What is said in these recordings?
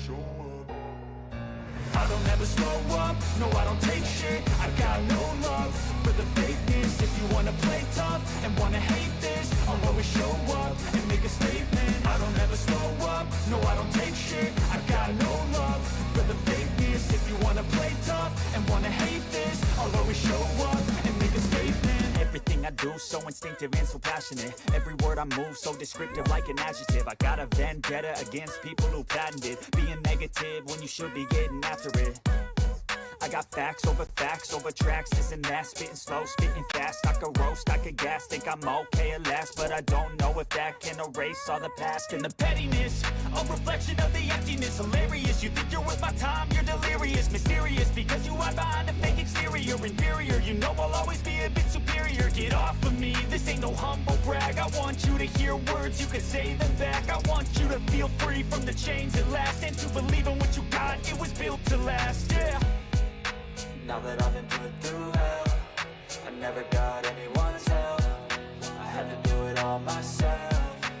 show up. I don't ever slow up, no I don't take shit. I got no love for the fakeness. If you wanna play tough and wanna hate this, I'll always show up and make a statement. I don't ever slow up, no I don't take shit. I got no love for the fakeness. If you wanna play tough and wanna hate this, I'll always show up and make a statement. Everything I do so instinctive and so passionate. Every word I move so descriptive like an adjective. I got a vendetta against people who patented being negative when you should be getting after it. I got facts over tracks, this and that. Spitting slow, spitting fast. I could roast, I could gas. Think I'm okay at last, but I don't know if that can erase all the past. And the pettiness, a reflection of the emptiness. Hilarious, you think you're worth my time, you're delirious. Mysterious, because you hide behind a fake exterior. Inferior, you know I'll always be a bit superior. Get off of me, this ain't no humble brag. I want you to hear words, you can say them back. I want you to feel free from the chains at last, and to believe in what you got, it was built to last, yeah. Now that I've been put through hell, I never got anyone's help. I had to do it all myself.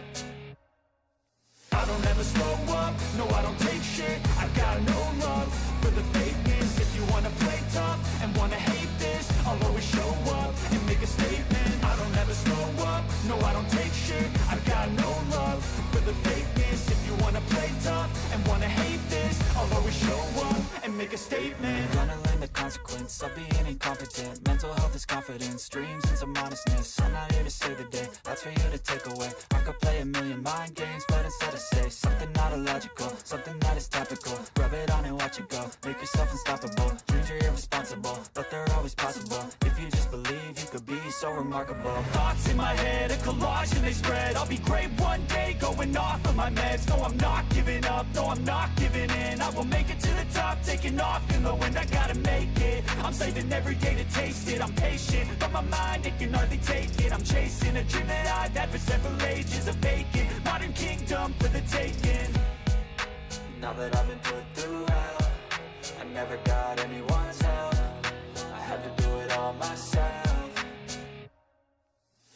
I don't ever slow up, no I don't take shit. I got no love for the fakeness. If you wanna play tough and wanna hate this, I'll always show up and make a statement. I don't ever slow up, no I don't take shit. I got no love for the fakeness. If you wanna play tough and wanna hate this, I'll always show up and make a statement. Gonna learn the consequence of being incompetent. Mental health is confidence, dreams and some honestness. I'm not here to save the day, that's for you to take away. I could play a million mind games, but instead I say something not illogical, something that is topical. Rub it on and watch it go, make yourself unstoppable. Dreams are irresponsible, but they're always possible. If you just believe, you could be so remarkable. Thoughts in my head, a collage and they spread. I'll be great one day, going off of my meds. No, I'm not giving up, no, I'm not giving in. I will make it to the top, taking off in the wind. I gotta make it, I'm saving every day to taste it. I'm patient, but my mind, it can hardly take it. I'm chasing a dream that I've had for several ages. A vacant, modern kingdom for the taking. Now that I've been put through hell, I never got anyone's help. I had to do it all myself.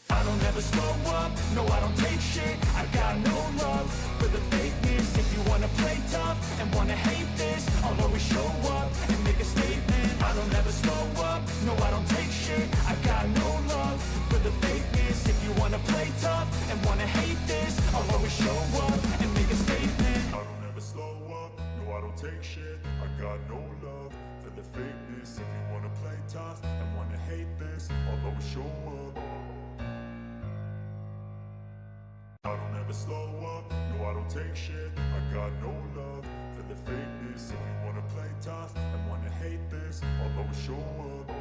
I don't ever slow up, no I don't take shit. I got no love for the fakeness. If you wanna play tough and wanna hate this, I'll always show up and make a statement. I don't ever slow up, no I don't take shit. I got no love for the fakeness. If you wanna play tough and wanna hate this, I'll always show up and make a statement. I don't ever slow up, no I don't take shit. I got no love for the fakeness. If you wanna play tough and wanna hate this, I'll always show up. I don't ever slow up, no I don't take shit. I got no love for the fakeness. If you wanna play tough and wanna hate this, I'll always show up.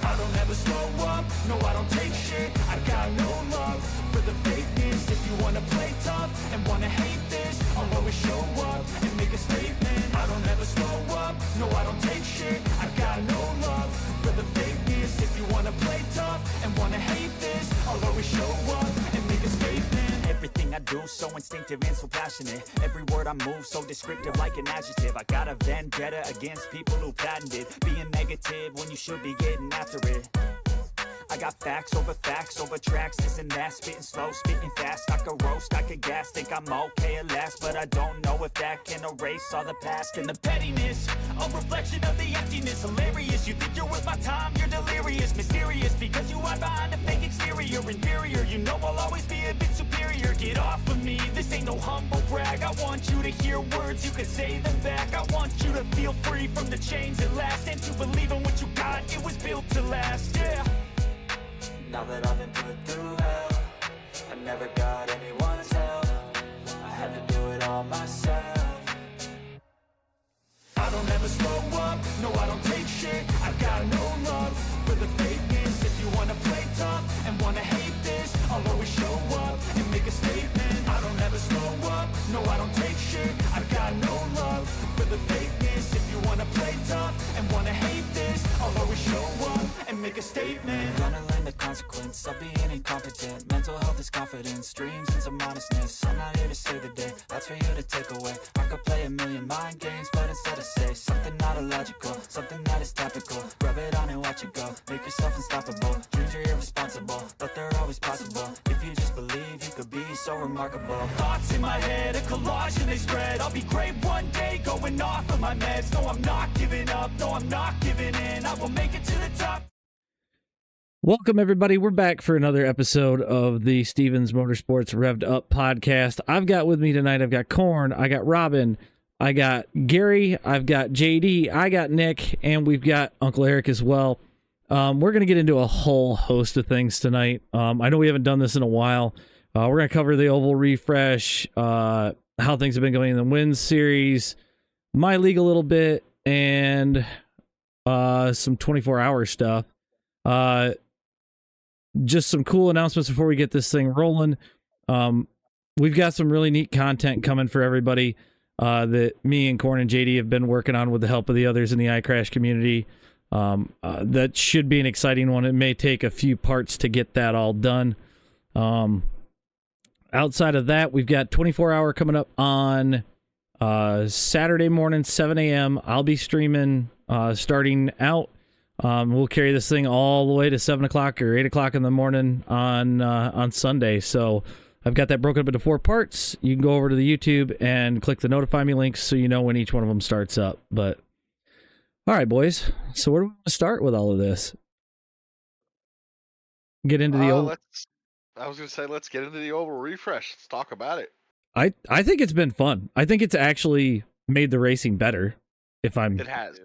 I don't ever slow up, no I don't take shit. I got no love for the fakeness. If you wanna play tough and wanna hate this, I'll always show up and make a statement. I don't ever slow up, no I don't take shit. I got no love for the fakeness. If you wanna play tough and wanna hate this, I'll always show up and make a statement. Everything I do so instinctive and so passionate. Every word I move so descriptive like an adjective. I got a vendetta against people who patented being negative when you should be getting after it. I got facts over tracks, this and that. Spitting slow, spitting fast. I could roast, I could gas. Think I'm okay at last, but I don't know if that can erase all the past. And the pettiness, a reflection of the emptiness. Hilarious, you think you're worth my time, you're delirious. Mysterious, because you hide behind a fake exterior. Inferior, you know I'll always be a bit superior. Get off of me, this ain't no humble brag. I want you to hear words, you can say them back. I want you to feel free from the chains at last, and to believe in what you got, it was built to last, yeah. Now that I've been put through hell, I never got anyone's help. I had to do it all myself. I don't ever slow up, no I don't take shit. I got no love for the fakeness. If you wanna play tough and wanna hate this, I'll always show up and make a statement. I don't ever slow up, no I don't take shit. I got no love for the fakeness. If you wanna play tough and wanna hate this, I'll always show up and make a statement. Gonna learn the consequence of being incompetent. Mental health is confidence, dreams and some honestness. I'm not here to save the day, that's for you to take away. I could play a million mind games, but instead I say something not illogical, something that is topical. Rub it on and watch it go, make yourself unstoppable. Dreams are irresponsible, but they're always possible. If you just believe, you could be so remarkable. Thoughts in my head, a collage and they spread. I'll be great one going off of my meds. No, I'm not giving up, no, I'm not giving in. I will make it to the top. Welcome, everybody. We're back for another episode of the Stevens Motorsports Revved Up podcast. I've got with me tonight, I've got Corn, I got Robin, I got Gary, I've got JD, I got Nick, and we've got Uncle Eric as well. We're going to get into a whole host of things tonight. I know we haven't done this in a while. We're going to cover the oval refresh, how things have been going in the Wins series, my league a little bit, and some 24-hour stuff. Just some cool announcements before we get this thing rolling. We've got some really neat content coming for everybody that me and Corn and JD have been working on with the help of the others in the iCrash community. That should be an exciting one. It may take a few parts to get that all done. Outside of that, we've got 24-hour coming up on Saturday morning, 7 a.m. I'll be streaming starting out. We'll carry this thing all the way to 7 o'clock or 8 o'clock in the morning on Sunday. So I've got that broken up into 4 parts. You can go over to the YouTube and click the notify me links so you know when each one of them starts up. But all right, boys. So where do we want to start with all of this? Get into the old. I was going to say, let's get into the oval refresh. Let's talk about it. I think it's been fun. I think it's actually made the racing better. It has.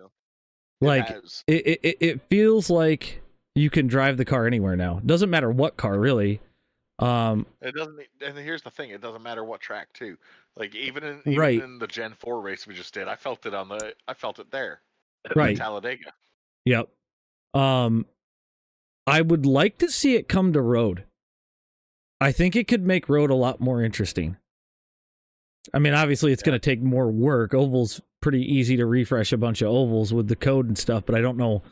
Like it feels like you can drive the car anywhere now. Doesn't matter what car, really. It doesn't. And here's the thing: it doesn't matter what track, too. Like even in the Gen 4 race we just did, I felt it there, right? Talladega. Yep. I would like to see it come to road. I think it could make road a lot more interesting. I mean, obviously, it's going to take more work. Oval's pretty easy to refresh a bunch of ovals with the code and stuff, but I don't know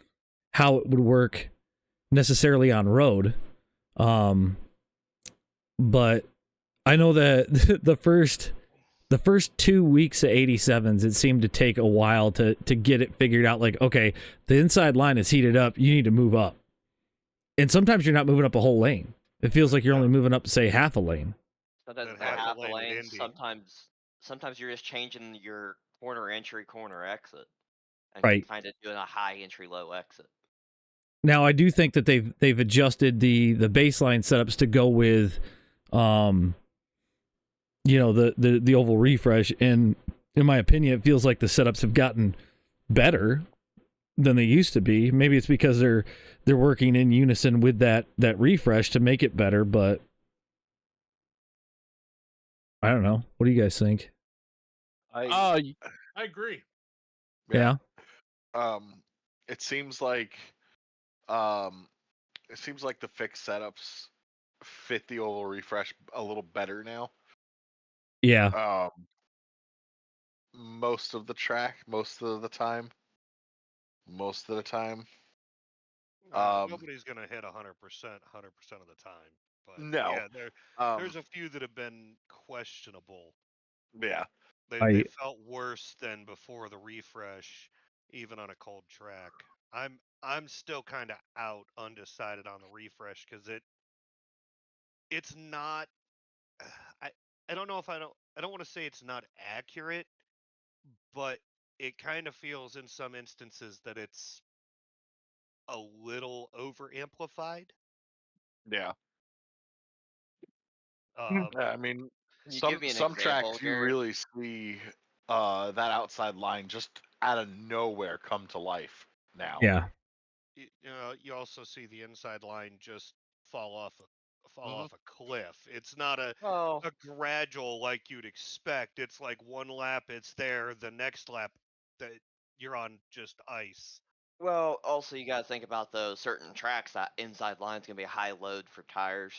how it would work necessarily on road. But I know that the first 2 weeks of 87s, it seemed to take a while to get it figured out. Like, okay, the inside line is heated up. You need to move up. And sometimes you're not moving up a whole lane. It feels like you're only moving up, say, half a lane. Sometimes half a lane. Sometimes you're just changing your corner entry, corner exit, and right, kind of doing a high entry, low exit. Now I do think that they've adjusted the baseline setups to go with, the oval refresh, and in my opinion, it feels like the setups have gotten better than they used to be. Maybe it's because they're working in unison with that refresh to make it better, but I don't know. What do you guys think? I agree. Yeah. It seems like the fixed setups fit the oval refresh a little better now. Yeah. Most of the time. Nobody's going to hit 100% of the time. But no. Yeah, there's a few that have been questionable. Yeah. They felt worse than before the refresh, even on a cold track. I'm still kind of undecided on the refresh because it's not. I don't know if I don't want to say it's not accurate, but it kind of feels in some instances that it's a little over amplified. Yeah. I mean, some tracks you really see that outside line just out of nowhere come to life now. Yeah. You also see the inside line just fall off a cliff. It's not a gradual like you'd expect. It's like one lap it's there, the next lap that you're on just ice. Well, also you got to think about those certain tracks that inside line's going to be a high load for tires.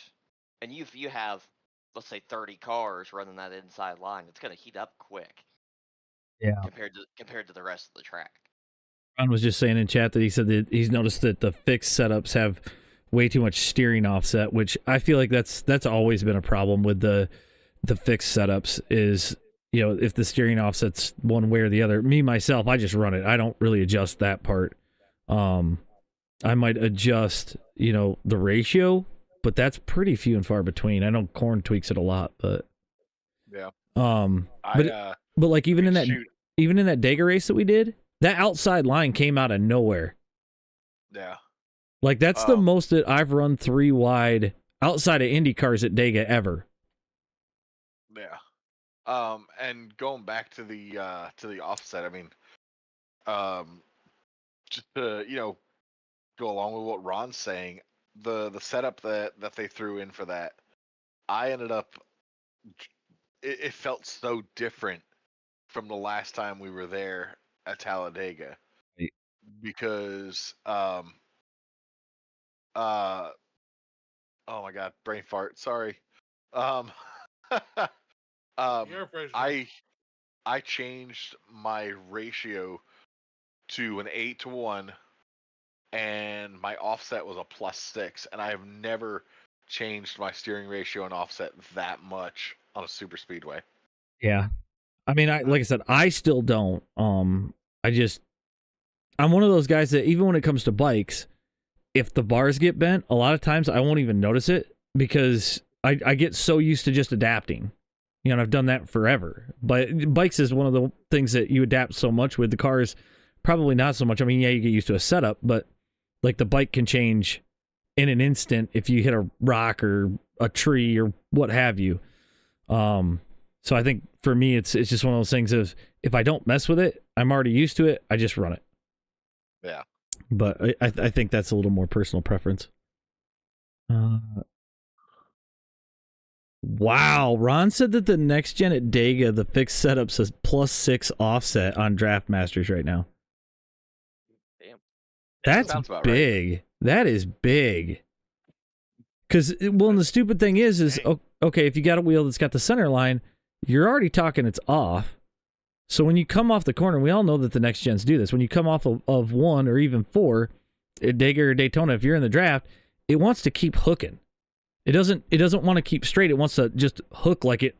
And if you have, let's say, 30 cars running that inside line, it's going to heat up quick. Yeah. Compared to the rest of the track. Ron was just saying in chat that he said that he's noticed that the fixed setups have way too much steering offset, which I feel like that's always been a problem with the fixed setups is, if the steering offset's one way or the other. Me, myself, I just run it. I don't really adjust that part. I might adjust, the ratio, but that's pretty few and far between. I know Corn tweaks it a lot, but yeah. But like even in that even in that Dega race that we did, that outside line came out of nowhere. Yeah. Like, that's the most that I've run 3 wide outside of Indy cars at Dega ever. Yeah. And going back to the offset, I mean, just to, go along with what Ron's saying, the setup that they threw in for that, I ended up, it felt so different from the last time we were there at Talladega, because oh my god, brain fart, sorry. I changed my ratio to an 8-to-1, and my offset was a +6, and I have never changed my steering ratio and offset that much on a super speedway. Yeah. I mean, like I said, I still don't. I'm one of those guys that even when it comes to bikes, if the bars get bent, a lot of times I won't even notice it because I get so used to just adapting. And I've done that forever. But bikes is one of the things that you adapt so much with. The cars, probably not so much. I mean, yeah, you get used to a setup, but like the bike can change in an instant if you hit a rock or a tree or what have you. So I think for me, it's just one of those things of if I don't mess with it, I'm already used to it. I just run it. Yeah. But I think that's a little more personal preference. Wow. Ron said that the next gen at Dega, the fixed setup says +6 offset on Draft Masters right now. Damn. That's big. Right. That is big. Because, well, and the stupid thing is okay, if you got a wheel that's got the center line, you're already talking it's off. So when you come off the corner, we all know that the next gens do this. When you come off of 1 or even 4, at Dega or Daytona, if you're in the draft, it wants to keep hooking. It doesn't want to keep straight. It wants to just hook like it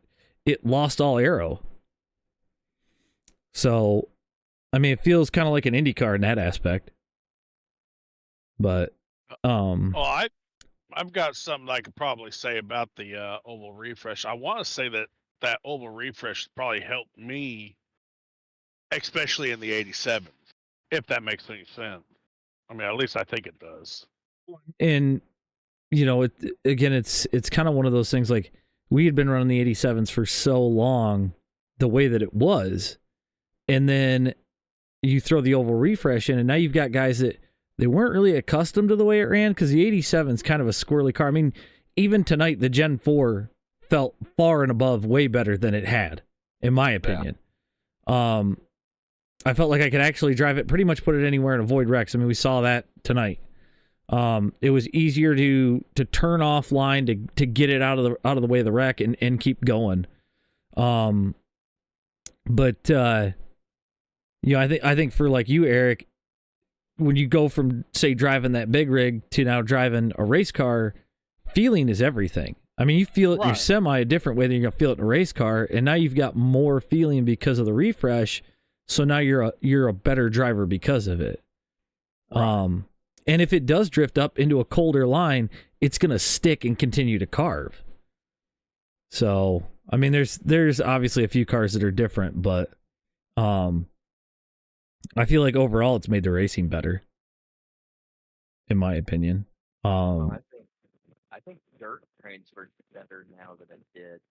lost all arrow. So, I mean, it feels kind of like an Indy car in that aspect. But, I've got something I could probably say about the oval refresh. I want to say that oval refresh probably helped me, especially in the 87, if that makes any sense. I mean, at least I think it does. And it's kind of one of those things, like we had been running the 87s for so long the way that it was, and then you throw the oval refresh in, and now you've got guys that they weren't really accustomed to the way it ran, because the 87's kind of a squirrely car. I mean, even tonight, the Gen 4 felt far and above way better than it had, in my opinion. Yeah. I felt like I could actually drive it, pretty much put it anywhere and avoid wrecks. I mean, we saw that tonight. It was easier to turn off line to get it out of the way of the wreck and keep going. I think for like you, Eric, when you go from say driving that big rig to now driving a race car, feeling is everything. I mean, you feel it in your semi a different way than you're gonna feel it in a race car, and now you've got more feeling because of the refresh. So now you're a better driver because of it. Right. And if it does drift up into a colder line, it's going to stick and continue to carve. So, I mean, there's obviously a few cars that are different, but I feel like overall it's made the racing better, in my opinion. I think dirt trains work better now than it did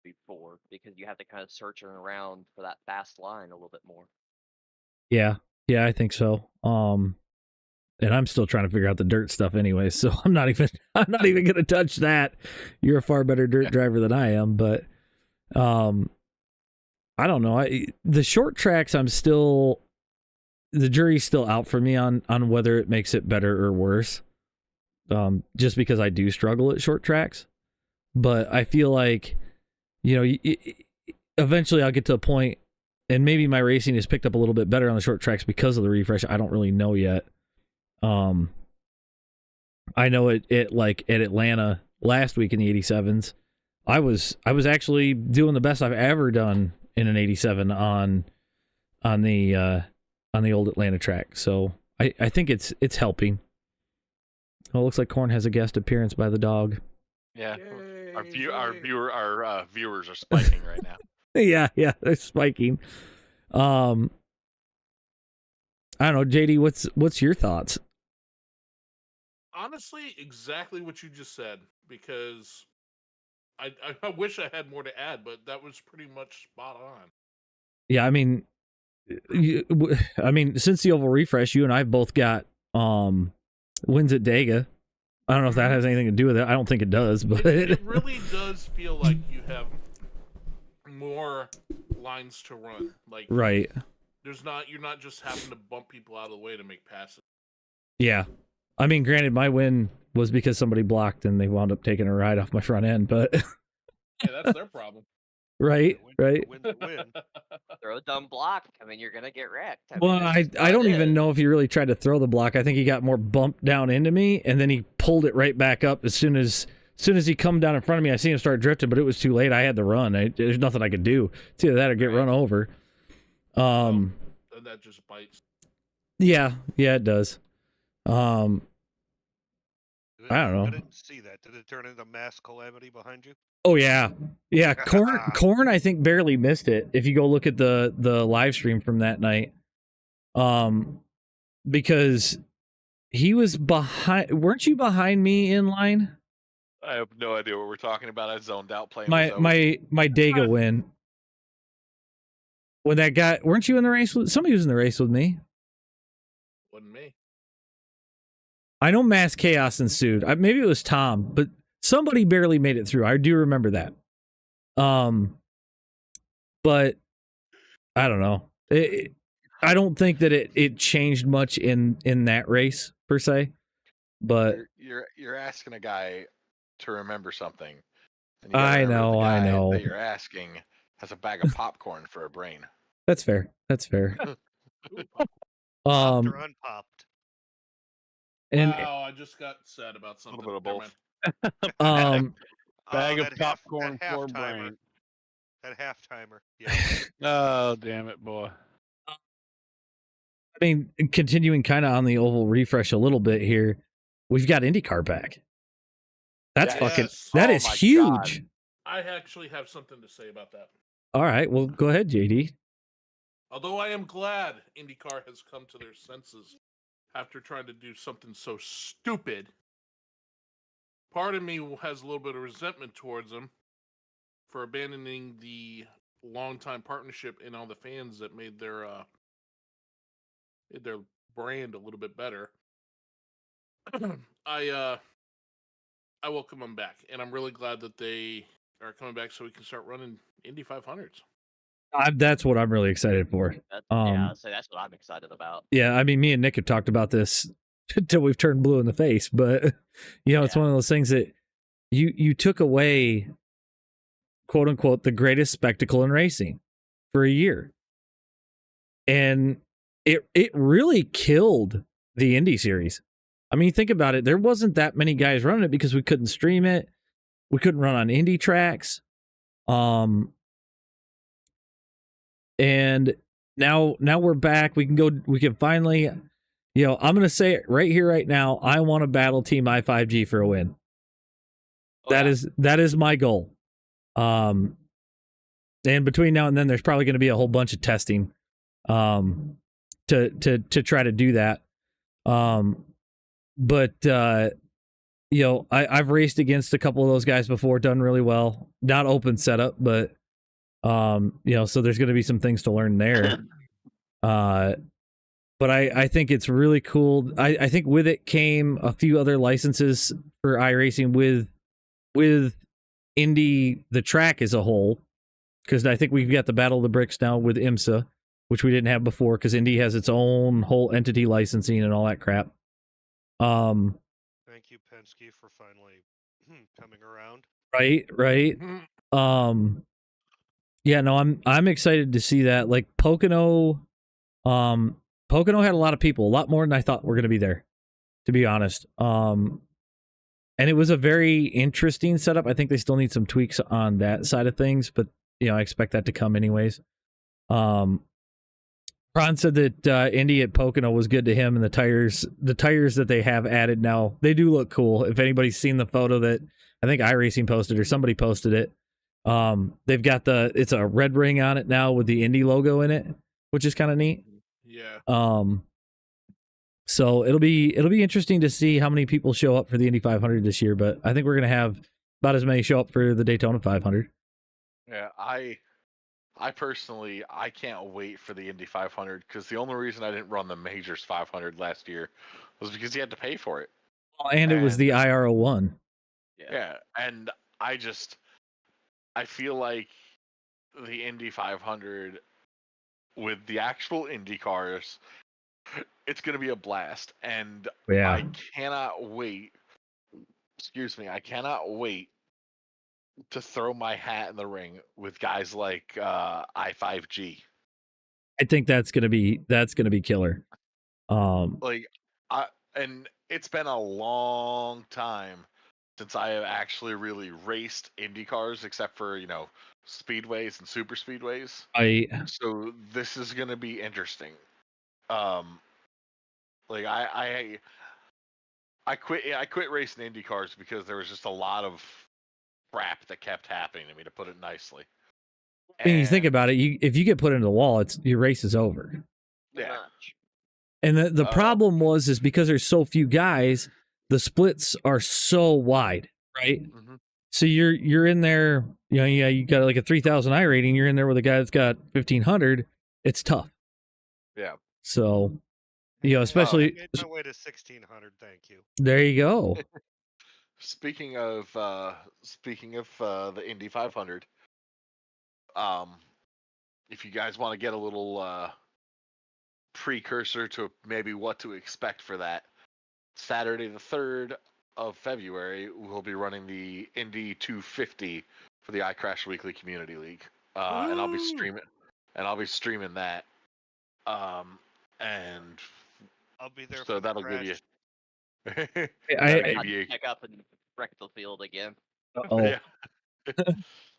before, because you have to kind of search around for that fast line a little bit more. Yeah, I think so. And I'm still trying to figure out the dirt stuff anyway, so I'm not even going to touch that. You're a far better dirt driver than I am, but I don't know. The short tracks, the jury's still out for me on whether it makes it better or worse. Just because I do struggle at short tracks, but I feel like, eventually I'll get to a point, and maybe my racing has picked up a little bit better on the short tracks because of the refresh. I don't really know yet. I know at Atlanta last week in the 87s, I was actually doing the best I've ever done in an 87 on the old Atlanta track. So I think it's helping. Oh, it looks like Korn has a guest appearance by the dog. Yeah. Our viewers are spiking right now. Yeah, they're spiking. I don't know, JD, what's your thoughts? Honestly, exactly what you just said, because I wish I had more to add, but that was pretty much spot on. Yeah, I mean, since the oval refresh, you and I both got wins at Dega. I don't know if that has anything to do with it. I don't think it does, but it really does feel like you have more lines to run. Like, right. You're not just having to bump people out of the way to make passes. Yeah. I mean, granted, my win was because somebody blocked and they wound up taking a ride off my front end, but yeah, that's their problem. Right, right. Throw a dumb block. I mean, you're gonna get wrecked. Well, I don't even know if he really tried to throw the block. I think he got more bumped down into me, and then he pulled it right back up as soon as he come down in front of me. I seen him start drifting, but it was too late. I had to run. There's nothing I could do. It's either that or get run over. And that just bites. Yeah, it does. I don't know. I didn't see that. Did it turn into mass calamity behind you? Oh yeah. Corn I think barely missed it if you go look at the live stream from that night. Because he was behind. Weren't you behind me in line? I have no idea what we're talking about. I zoned out playing My Dega win. When that guy, weren't you in the race with somebody was in the race with me? Wasn't me. I know mass chaos ensued. Maybe it was Tom, but somebody barely made it through. I do remember that. But I don't know. I don't think that it changed much in that race per se. But you're asking a guy to remember something. And I know. That you're asking has a bag of popcorn for a brain. That's fair. Popped or unpopped? And wow, I just got sad about something. A little bit of both. Bag of that popcorn that for half-timer. brain. That half timer. Yeah. Oh, damn it, boy. I mean, continuing kind of on the oval refresh a little bit here, we've got IndyCar back. That's that is huge. God. I actually have something to say about that. All right, well, go ahead, JD. Although I am glad IndyCar has come to their senses after trying to do something so stupid, part of me has a little bit of resentment towards them for abandoning the longtime partnership and all the fans that made their brand a little bit better. I welcome them back, and I'm really glad that they are coming back so we can start running Indy 500s. That's what I'm really excited for. So that's what I'm excited about. Yeah, I mean, me and Nick have talked about this until we've turned blue in the face, but it's one of those things that you took away, quote unquote, the greatest spectacle in racing for a year, and it really killed the Indy series. I mean, think about it. There wasn't that many guys running it because we couldn't stream it. We couldn't run on Indy tracks. And now we're back. We can finally, I'm going to say it right here, right now. I want to battle Team i5G for a win. That is my goal. And between now and then, there's probably going to be a whole bunch of testing, to try to do that. But I've raced against a couple of those guys before, done really well. Not open setup, but so there's going to be some things to learn there. But I think it's really cool. I think with it came a few other licenses for iRacing with Indy, the track as a whole, because I think we've got the Battle of the Bricks now with IMSA, which we didn't have before because Indy has its own whole entity licensing and all that crap. Thank you, Penske, for finally coming around. Right. Yeah, no, I'm excited to see that. Like Pocono had a lot of people, a lot more than I thought were going to be there, to be honest. And it was a very interesting setup. I think they still need some tweaks on that side of things, but I expect that to come anyways. Ron said that Indy at Pocono was good to him, and the tires that they have added now, they do look cool. If anybody's seen the photo that I think iRacing posted or somebody posted it, they've got it's a red ring on it now with the Indy logo in it, which is kind of neat. Yeah. So it'll be interesting to see how many people show up for the Indy 500 this year, but I think we're gonna have about as many show up for the Daytona 500. Yeah, I personally I can't wait for the Indy 500 because the only reason I didn't run the Majors 500 last year was because you had to pay for it. And it was the IR01. Yeah, and I feel like the Indy 500 with the actual Indy cars, it's going to be a blast, and Yeah. I cannot wait. Excuse me, I cannot wait to throw my hat in the ring with guys like I5G. I think that's gonna be killer. Like, and it's been a long time since I have actually really raced Indy cars, except for speedways and super speedways. So this is gonna be interesting. Like I quit racing Indy cars because there was just a lot of crap that kept happening to me, to put it nicely. I mean, you think about it, if you get put into the wall, your race is over. Yeah. And the problem is because there's so few guys, the splits are so wide, right? Mm-hmm. So you're in there, you got like a 3,000 I rating, you're in there with a guy that's got 1,500. It's tough. Yeah. So, especially I made my way to 1,600. Thank you. There you go. Speaking of the Indy 500, if you guys want to get a little precursor to maybe what to expect for that, Saturday the 3rd of February, we'll be running the Indy 250 for the iCrash Weekly Community League, and I'll be streaming that. And I'll be there. So that'll give you. Check up and wreck the field again. Yeah.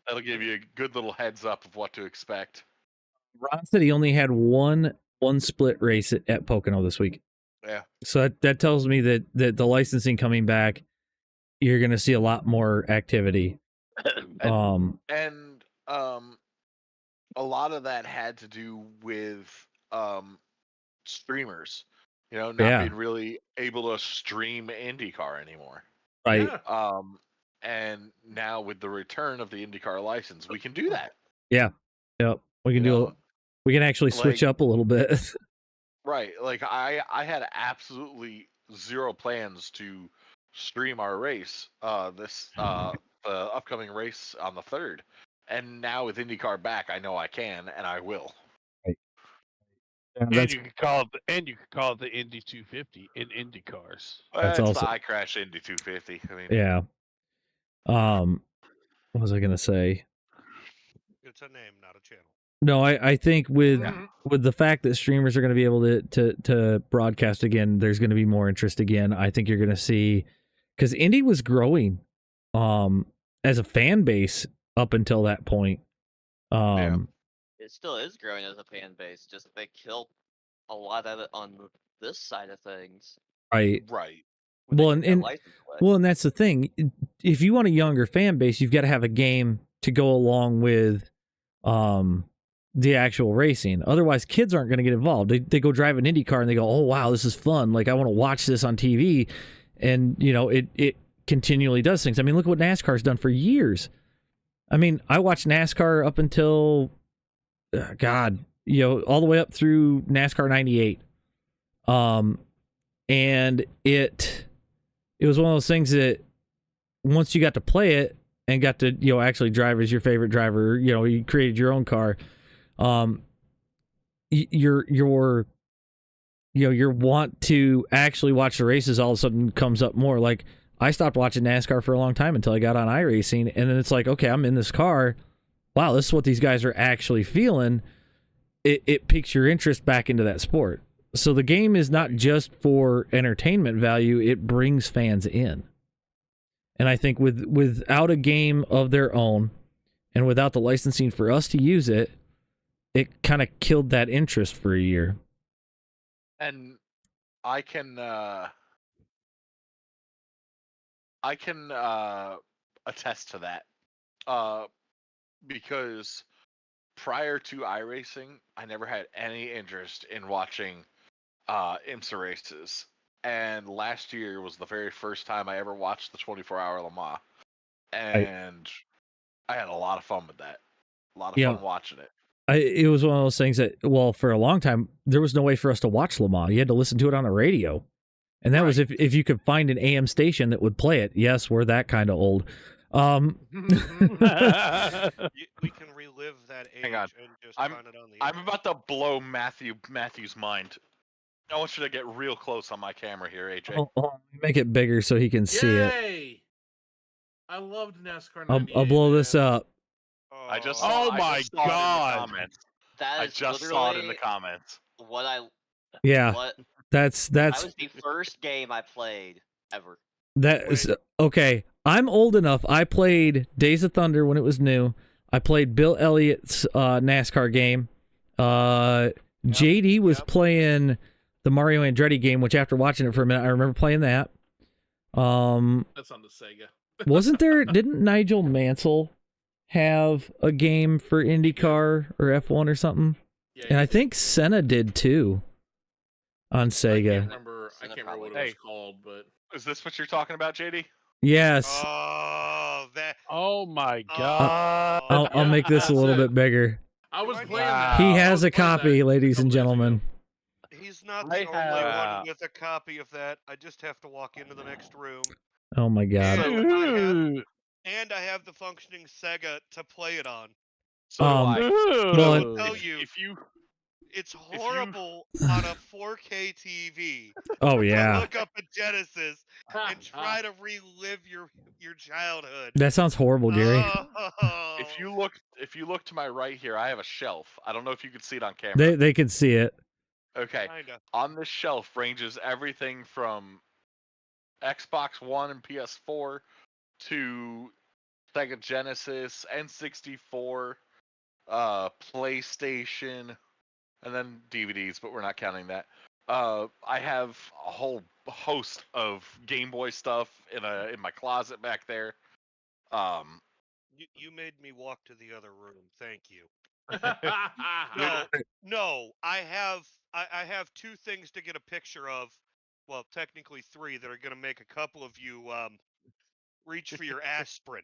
That'll give you a good little heads up of what to expect. Ron said he only had one split race at Pocono this week. Yeah. So that tells me that the licensing coming back, you're going to see a lot more activity. And a lot of that had to do with streamers, not being really able to stream IndyCar anymore. Right. And now with the return of the IndyCar license, we can do that. Yeah. Yep. We can we can actually switch up a little bit. Right. Like I had absolutely zero plans to stream our race, the upcoming race on the 3rd. And now with IndyCar back, I know I can and I will. Right. And you can call it the Indy 250 in Indy cars. That's also the iCrash Indy 250. I mean, yeah. What was I gonna say? It's a name, not a channel. No, I think with the fact that streamers are going to be able to broadcast again, there's going to be more interest again. I think you're going to see, because Indy was growing as a fan base up until that point. It still is growing as a fan base, just they killed a lot of it on this side of things. Right. Well, and that's the thing. If you want a younger fan base, you've got to have a game to go along with the actual racing. Otherwise, kids aren't going to get involved. They go drive an Indy car and they go, "Oh wow, this is fun! Like I want to watch this on TV." And it continually does things. I mean, look at what NASCAR's done for years. I mean, I watched NASCAR up until all the way up through NASCAR '98. And it was one of those things that once you got to play it and got to actually drive as your favorite driver, you created your own car. Your want to actually watch the races all of a sudden comes up more. Like I stopped watching NASCAR for a long time until I got on iRacing, and then it's like, okay, I'm in this car. Wow, this is what these guys are actually feeling. It piques your interest back into that sport. So the game is not just for entertainment value; it brings fans in. And I think without a game of their own, and without the licensing for us to use it, it kind of killed that interest for a year. And I can attest to that, because prior to iRacing, I never had any interest in watching IMSA races. And last year was the very first time I ever watched the 24-hour Le Mans. And I had a lot of fun with that. A lot of fun watching it. It was one of those things that, well, for a long time, there was no way for us to watch Le Mans. You had to listen to it on the radio. And that was if you could find an AM station that would play it. Yes, we're that kind of old. We can relive that age. Hang on. And just I'm find it on the I'm internet. about to blow Matthew's mind. I want you to get real close on my camera here, AJ. Make it bigger so he can see it. Yay! I loved NASCAR. I'll blow this up. I just Oh saw, my I just saw it in the God. comments. That I is just literally saw it in the comments. what I. Yeah, What that's that was the first game I played ever. that is okay. I'm old enough. I played Days of Thunder when it was new. I played Bill Elliott's NASCAR game. JD was playing the Mario Andretti game, which after watching it for a minute, I remember playing that. That's on the Sega. Wasn't there? Didn't Nigel Mansell have a game for IndyCar or F1 or something? Yeah, And I think Senna did too on I Sega. can't remember what it was called, but Is this what you're talking about, JD? Yes. Oh, that. Oh my God. I'll make this a little bit bigger. I was Do I playing need- that. He I has was a playing copy, that ladies a and couple days ago. gentlemen. He's not I the only have- one with a copy of that. I just have to walk into the next room. Oh my God. Ooh. And I have the functioning Sega to play it on. So do I. well, Tell you, If you it's you- horrible on a 4K TV Oh to yeah. look up a Genesis and try to relive your childhood. That sounds horrible, Gary. Oh. if you look to my right here, I have a shelf. I don't know if you can see it on camera. They can see it. Okay. Kinda. On this shelf ranges everything from Xbox One and PS4 to Sega Genesis, N64, PlayStation, and then DVDs, but we're not counting that. I have a whole host of Game Boy stuff in my closet back there. You made me walk to the other room. Thank you. No. I have two things to get a picture of. Well, technically three that are going to make a couple of you reach for your aspirin.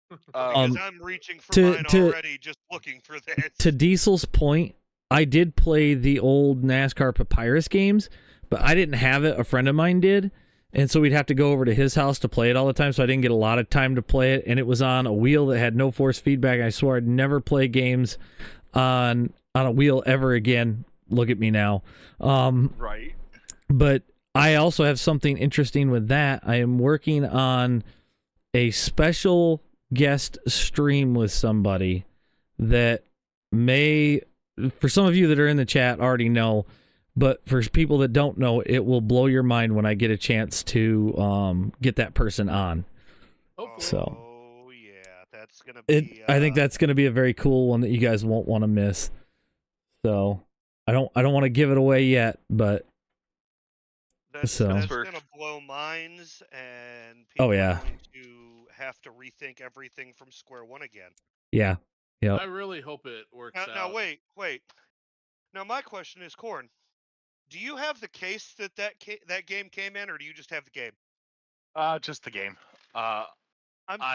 Because I'm reaching for mine already just looking for this. To Diesel's point, I did play the old NASCAR Papyrus games, but I didn't have it. A friend of mine did. And so we'd have to go over to his house to play it all the time, so I didn't get a lot of time to play it. And it was on a wheel that had no force feedback. I swore I'd never play games on a wheel ever again. Look at me now. Right. But I also have something interesting with that. I am working on a special guest stream with somebody that may, for some of you that are in the chat already know, but for people that don't know, it will blow your mind when I get a chance to get that person on. Hopefully. So, Oh yeah, that's gonna be. I think that's going to be a very cool one that you guys won't want to miss. So I don't want to give it away yet, but That's So- gonna For- blow minds, and people Oh, yeah. are going to have to rethink everything from square one again. yeah. I really hope it works out. Now wait. Now my question is, Corn, do you have the case that game came in, or do you just have the game? Just the game. I'm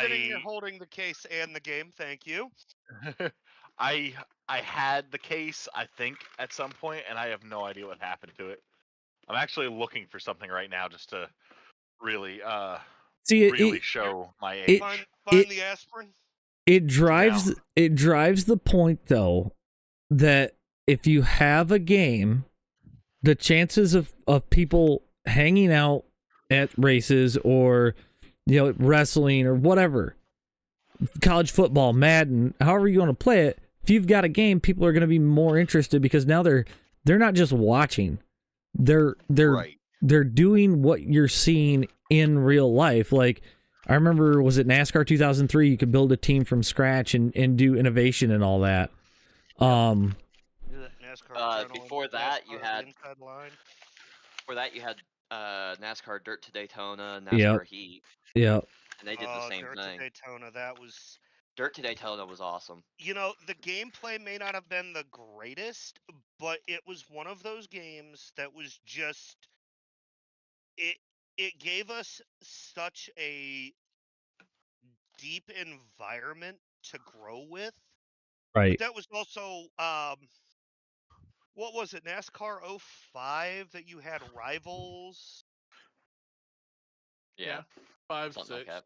sitting here holding the case and the game. Thank you. I had the case, I think, at some point, and I have no idea what happened to it. I'm actually looking for something right now just to really See, really show my it- age. Find it- the aspirin. It drives the point though that if you have a game, the chances of people hanging out at races or wrestling or whatever, college football, Madden, however you want to play it, if you've got a game, people are going to be more interested because now they're not just watching. They're Right. they're doing what you're seeing in real life. Like I remember, was it NASCAR 2003? You could build a team from scratch and do innovation and all that. NASCAR Journal, Before that, you NASCAR had- Inside Line. For that, you had NASCAR Dirt to Daytona, Yep. NASCAR Heat, Yeah. and they did the same Dirt to thing. Daytona. That was Dirt to Daytona was awesome. You know, the gameplay may not have been the greatest, but it was one of those games that was just it gave us such a deep environment to grow with. Right. But that was also what was it, NASCAR 05 that you had rivals? Yeah, 5, something 6. like that.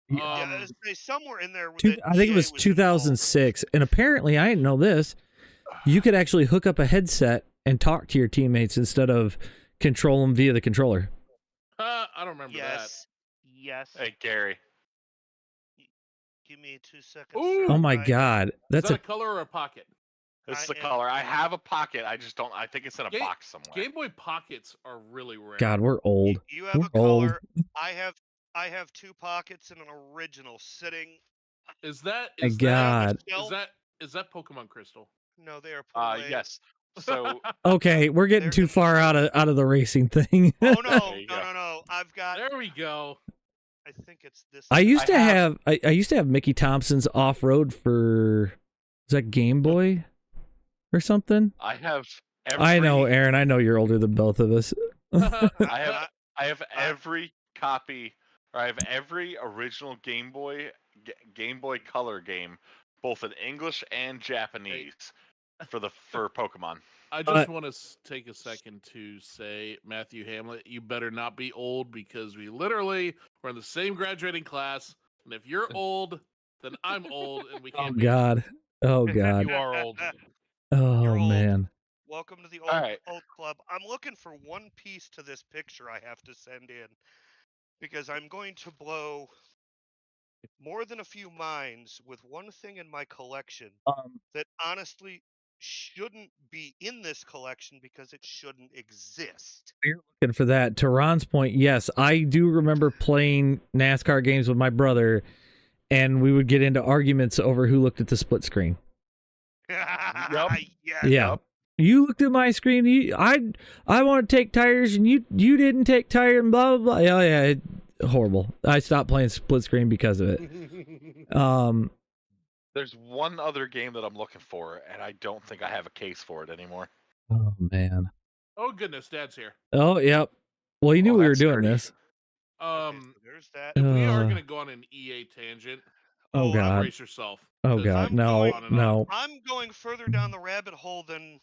Yeah, I'd say somewhere in there I think it was EA involved. 2006, and apparently I didn't know this. You could actually hook up a headset and talk to your teammates instead of control them via the controller. I don't remember Yes. Yes. Hey, Gary. Give me 2 seconds. Ooh. sir. Oh my I- god, that. Is that's that a a color or a pocket? This is I the am- color. I have a pocket. I just don't. I think it's in a box somewhere. Game Boy Pockets are really rare. god. We're old. You have We're a old. color. I have 2 pockets and an original sitting. Is that My is God. is that Pokemon Crystal? No, they are put away. Yes. So Okay, we're getting They're too in far the- out of the racing thing. Oh no, There you no, go. no, no! I've got. There we go. I think it's this. I used to I have I used to have Mickey Thompson's off road for, is that Game Boy or something? I have. I know, Aaron. I know you're older than both of us. I have every copy, or I have every original Game Boy Color game, both in English and Japanese, for Pokemon. I just want to take a second to say, Matthew Hamlet, you better not be old, because we literally were in the same graduating class, and if you're old, then I'm old, and we Oh can't be. God. Oh God. You are old. Oh You're old. man. Welcome to the All right. old club. I'm looking for one piece to this picture I have to send in, because I'm going to blow more than a few minds with one thing in my collection that honestly shouldn't be in this collection because it shouldn't exist. You're looking for that. To Ron's point, yes, I do remember playing NASCAR games with my brother, and we would get into arguments over who looked at the split screen. Yes. Yeah. You looked at my screen. I want to take tires, and you didn't take tire, and blah blah blah. Oh yeah, horrible. I stopped playing split screen because of it. There's one other game that I'm looking for, and I don't think I have a case for it anymore. Oh man. Oh goodness, Dad's here. Oh yep. Well, you knew we were that's doing dirty. this. Okay, so there's that. We are gonna go on an EA tangent. Oh God. Brace yourself. Oh 'cause God. I'm No. going on and on. No. I'm going further down the rabbit hole than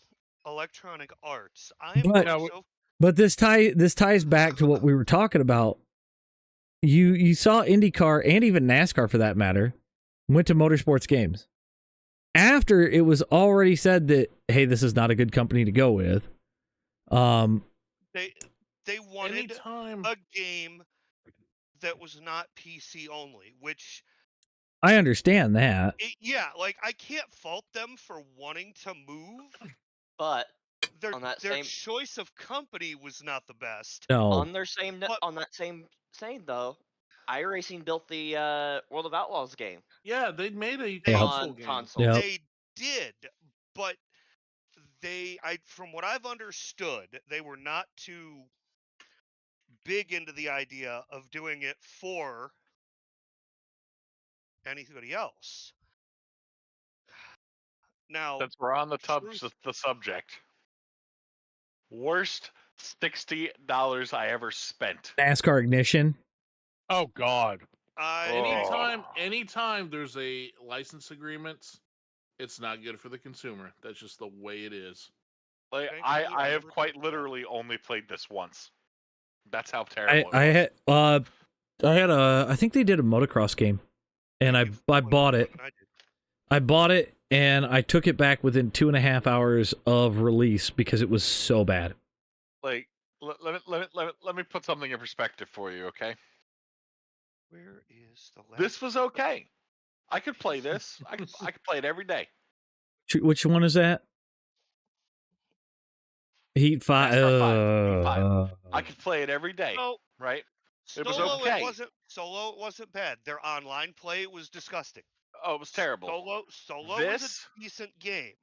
Electronic Arts. I am But- going so But this ties back to what we were talking about. You saw IndyCar and even NASCAR for that matter went to Motorsports games after it was already said that, hey, this is not a good company to go with. they wanted Anytime. a game that was not PC only, which I understand that. like I can't fault them for wanting to move. But Their On that their same- choice of company was not the best. No. on their same But- on that same though, iRacing built the World of Outlaws game Yeah, they made a Yeah. console on game. console. Yeah. They did, but from what I've understood, they were not too big into the idea of doing it for anybody else. Now, Since we're on the Truth- the subject, worst $60 I ever spent. NASCAR Ignition. Oh God. Anytime there's a license agreement, it's not good for the consumer. That's just the way it is. Like Thank I you, have Robert. quite literally only played this once. That's how terrible it was. I had I think they did a motocross game, and I You've bought won it. more than I did. I bought it and I took it back within 2.5 hours of release because it was so bad. Like let me put something in perspective for you, okay? Where is the last? This was okay. I could play this. I could play it every day. Which one is that? Heat 5. NASCAR 5. I could play it every day, So, right? It was solo, okay. Solo, it wasn't bad. Their online play was disgusting. Oh, it was terrible. Solo was This- a decent game.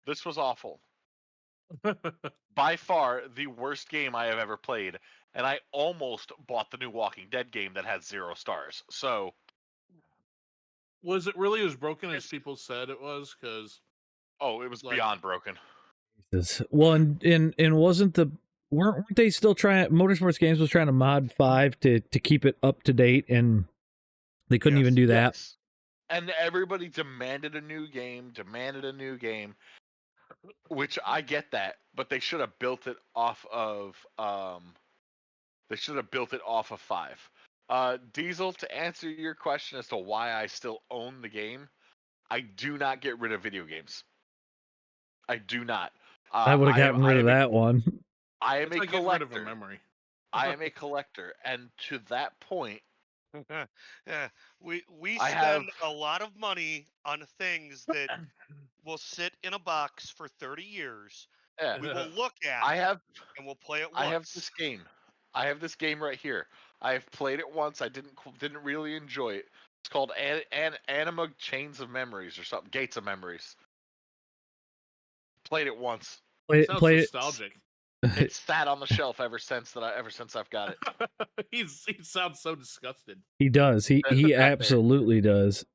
This was awful. By far the worst game I have ever played, and I almost bought the new Walking Dead game that had 0 stars. So Was it really as broken as people said it was? Because it was Like- beyond broken. Well, and wasn't weren't they still trying? Motorsports Games was trying to mod 5 to keep it up to date, and they couldn't even do that. Yes. And everybody demanded a new game, which I get that, but they should have built it off of 5. Diesel, to answer your question as to why I still own the game, I do not get rid of video games. I do not. I would have gotten rid of that one. I am it's a like getting rid of a collector. memory. I am a collector, and to that point, Yeah, we I spend have- a lot of money on things that will sit in a box for 30 years. yeah, We will look at I have and we'll play it once. I have this game. I have this game right here. I have played it once. I didn't really enjoy it. It's called Anima Chains of Memories or something. Gates of Memories. Played it once. Sounds Play nostalgic. It's sat on the shelf ever since I've got it. He sounds so disgusted. He does. He absolutely does.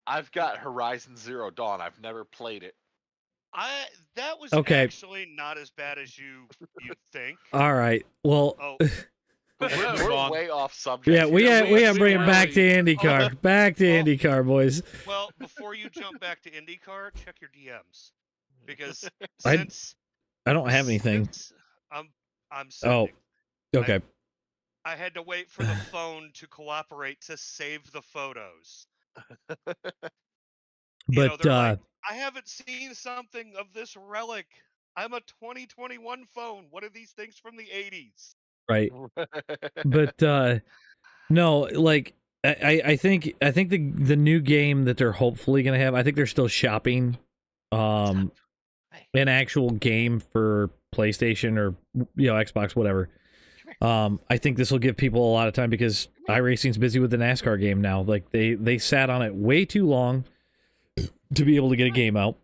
I've got Horizon Zero Dawn. I've never played it. That was Okay. actually not as bad as you think. All right. Well, Oh, We're way off subject. yeah, we here. got to bring it back to IndyCar. Back to Well- IndyCar, boys. well, before you jump back to IndyCar, check your DMs because I- since I don't have anything. since I'm Oh, sending, okay. I had to wait for the phone to cooperate to save the photos. You know, But they're like, I haven't seen something of this relic. I'm a 2021 phone. What are these things from the 80s? right. But no, like I think the new game that they're hopefully gonna have, I think they're still shopping an actual game for PlayStation or Xbox, whatever. I think this will give people a lot of time because iRacing's busy with the NASCAR game now. Like they sat on it way too long to be able to get a game out.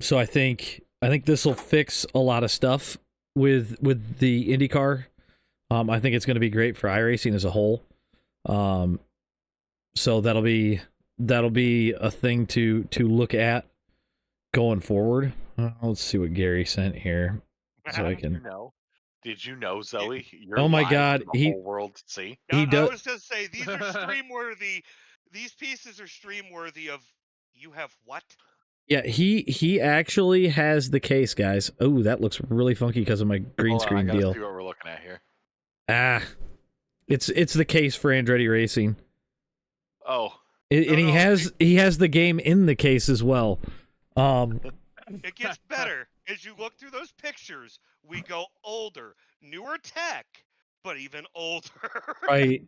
So I think this will fix a lot of stuff with the IndyCar. I think it's going to be great for iRacing as a whole. So that'll be a thing to look at going forward. Let's see what Gary sent here, so I can. Did you know, Zoe? You're Oh my live God, for the whole world to see. He I does. was going to say, these are stream worthy. These pieces are stream worthy of, you have what? Yeah, he actually has the case, guys. Oh, that looks really funky because of my green Hold on, screen I gotta deal. see what we're looking at here. It's the case for Andretti Racing. Oh, And he has the game in the case as well. It gets better. As you look through those pictures, we go older, newer tech, but even older. Right.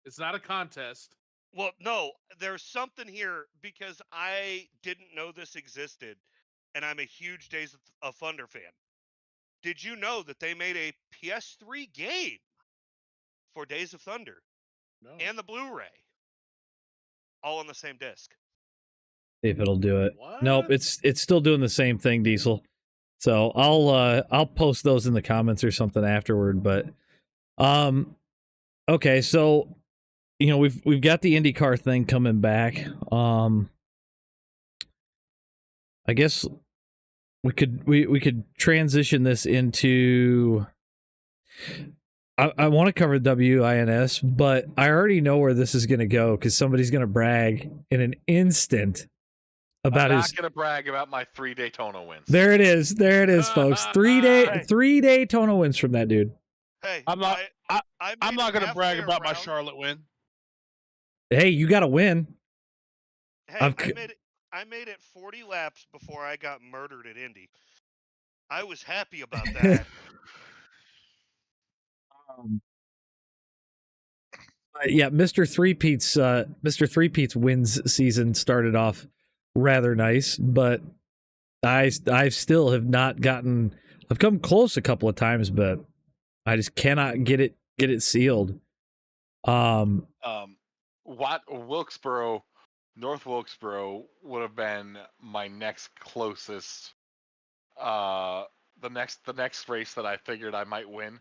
It's not a contest. Well, no, there's something here because I didn't know this existed, and I'm a huge Days of Thunder fan. Did you know that they made a PS3 game for Days of Thunder No. and the Blu-ray, all on the same disc? See if it'll do it. What? Nope, it's still doing the same thing, Diesel. So I'll post those in the comments or something afterward. But okay, so we've got the IndyCar thing coming back. I guess we could transition this into. I want to cover WINS, but I already know where this is going to go because somebody's going to brag in an instant about I'm his. not gonna brag about my 3 Daytona wins. There it is, folks. 3 Daytona wins from that dude. Hey, I'm not- I I'm made not it going to brag halfway about my around. Charlotte win. Hey, you got to win. Hey, I've I made it 40 laps before I got murdered at Indy. I was happy about that. Yeah, Mr. Three Pete's wins season started off rather nice, but I still have not gotten. I've come close a couple of times, but I just cannot get it sealed. North Wilkesboro would have been my next closest the next race that I figured I might win,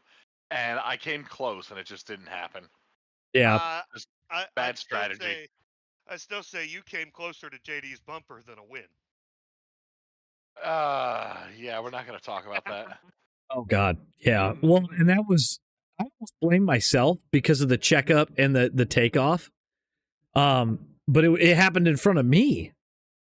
and I came close, and it just didn't happen. Yeah. Just I'd bad still strategy. I still say you came closer to JD's bumper than a win. Yeah, we're not going to talk about that. Oh God. Yeah. Well, and that was, I almost blame myself because of the checkup and the takeoff. But it happened in front of me.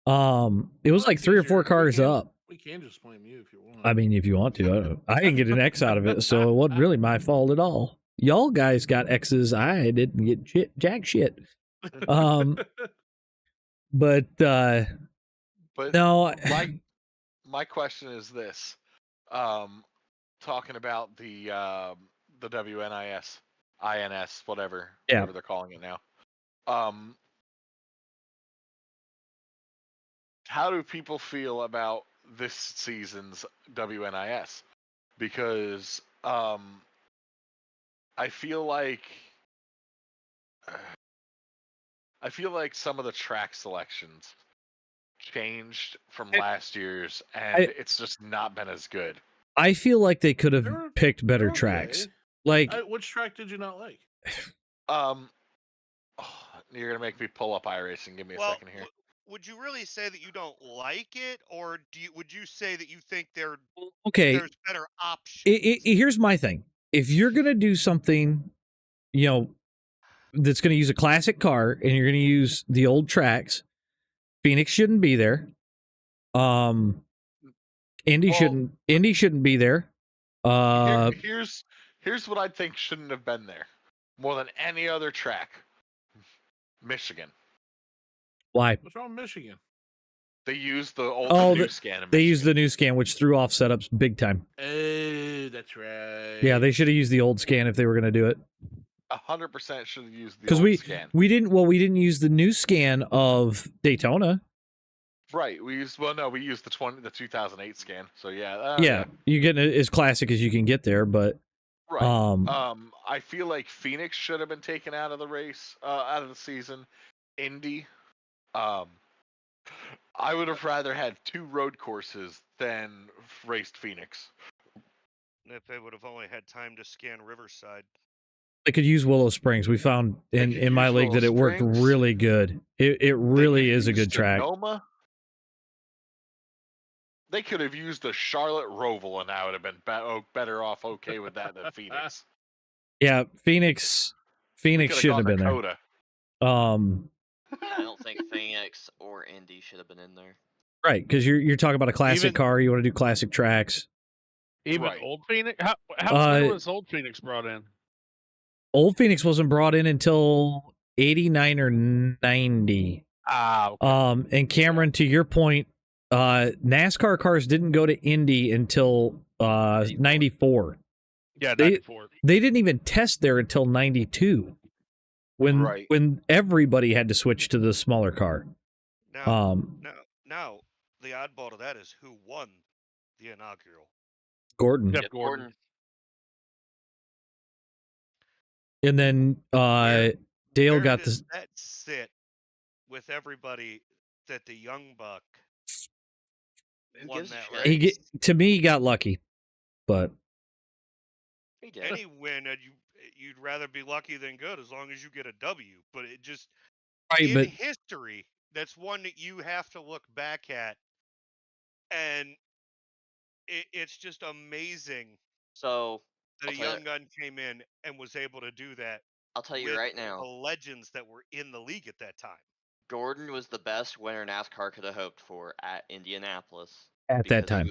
It was like 3 or 4 cars up. We can just blame you if you want. I mean, if you want to, I didn't get an X out of it, so it wasn't really my fault at all. Y'all guys got X's. I didn't get jack shit. But no. My question is this: talking about the WNIS, INS, whatever they're calling it now. How do people feel about this season's WNIS? Because I feel like some of the track selections changed from last year's, and it's just not been as good. I feel like they could have picked better tracks. Like, which track did you not like? You're gonna make me pull up iRacing. Give me a second here. Would you really say that you don't like it, or would you say that you think there's better options? Here's my thing: if you're gonna do something, that's gonna use a classic car, and you're gonna use the old tracks, Phoenix shouldn't be there. Indy shouldn't be there. Here's what I think shouldn't have been there, more than any other track. Michigan. Why? What's wrong with Michigan? They used the new scan. They used the new scan, which threw off setups big time. Oh, that's right. Yeah, they should have used the old scan if they were going to do it. 100% should have used the old scan. we didn't use the new scan of Daytona. Right. We used the 2008 scan. So yeah. Yeah, you get it as classic as you can get there, but right. I feel like Phoenix should have been taken out of the race, out of the season. Indy. I would have rather had 2 road courses than raced Phoenix. If they would have only had time to scan Riverside. They could use Willow Springs. We found in my league that it worked really good. It really is a good track. Sonoma. They could have used the Charlotte Roval, and I would have been better off with that than Phoenix. Yeah, Phoenix shouldn't have been there. I don't think Phoenix or Indy should have been in there. Right, because you're talking about a classic car. You want to do classic tracks. Even old Phoenix? How was old Phoenix brought in? Old Phoenix wasn't brought in until 89 or 90. Okay. And Cameron, to your point, NASCAR cars didn't go to Indy until 94. Yeah, 94. They didn't even test there until 92. When everybody had to switch to the smaller car. Now, the oddball to that is who won the inaugural. Gordon. Yep, Gordon. And then Dale got this. That sit with everybody that the young buck won that race. To me, he got lucky, but any win, you'd rather be lucky than good as long as you get a W. But it just history, that's one that you have to look back at, and it's just amazing. So that a young gun came in and was able to do that. I'll tell you right now, the legends that were in the league at that time. Gordon was the best winner NASCAR could have hoped for at Indianapolis at that time.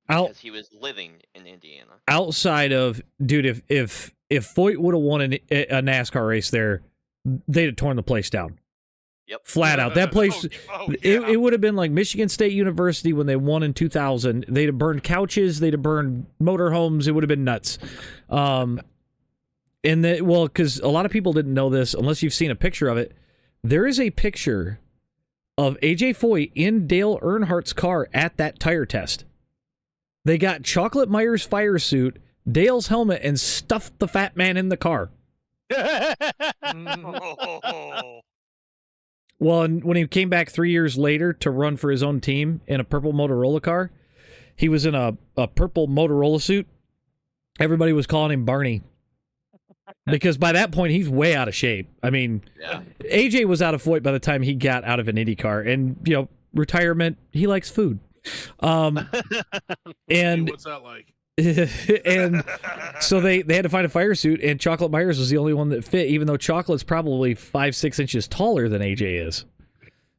Because he was living in Indiana. Outside of, dude, if Foyt would have won a NASCAR race there, they'd have torn the place down. Yep. Flat out. That place, it would have been like Michigan State University when they won in 2000. They'd have burned couches. They'd have burned motorhomes. It would have been nuts. Because a lot of people didn't know this, unless you've seen a picture of it. There is a picture of AJ Foyt in Dale Earnhardt's car at that tire test. They got Chocolate Myers fire suit, Dale's helmet, and stuffed the fat man in the car. Well, and when he came back 3 years later to run for his own team in a purple Motorola car, he was in a purple Motorola suit. Everybody was calling him Barney. Because by that point, he's way out of shape. I mean, Yeah. AJ was out of Foyt by the time he got out of an IndyCar. And, retirement, he likes food. And Hey, what's that like? and so they had to find a fire suit, and Chocolate Myers was the only one that fit, even though Chocolate's probably 5-6 inches taller than AJ is.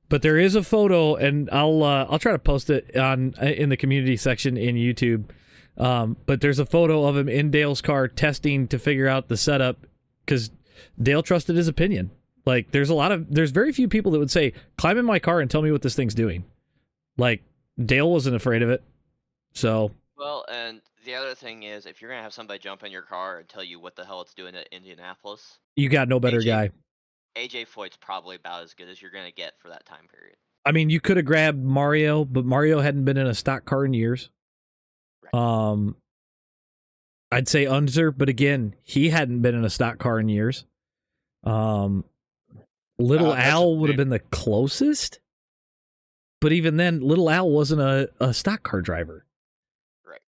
But there is a photo, and I'll try to post it in the community section in YouTube. But there's a photo of him in Dale's car testing to figure out the setup, because Dale trusted his opinion. Like, there's very few people that would say, climb in my car and tell me what this thing's doing. Like, Dale wasn't afraid of it. So. Well, and the other thing is, if you're going to have somebody jump in your car and tell you what the hell it's doing at Indianapolis, You got no better guy. AJ Foyt's probably about as good as you're going to get for that time period. I mean, you could have grabbed Mario, but Mario hadn't been in a stock car in years. Right. I'd say Unzer, but again, he hadn't been in a stock car in years. Little Al would have been the closest, but even then, Little Al wasn't a stock car driver. Right.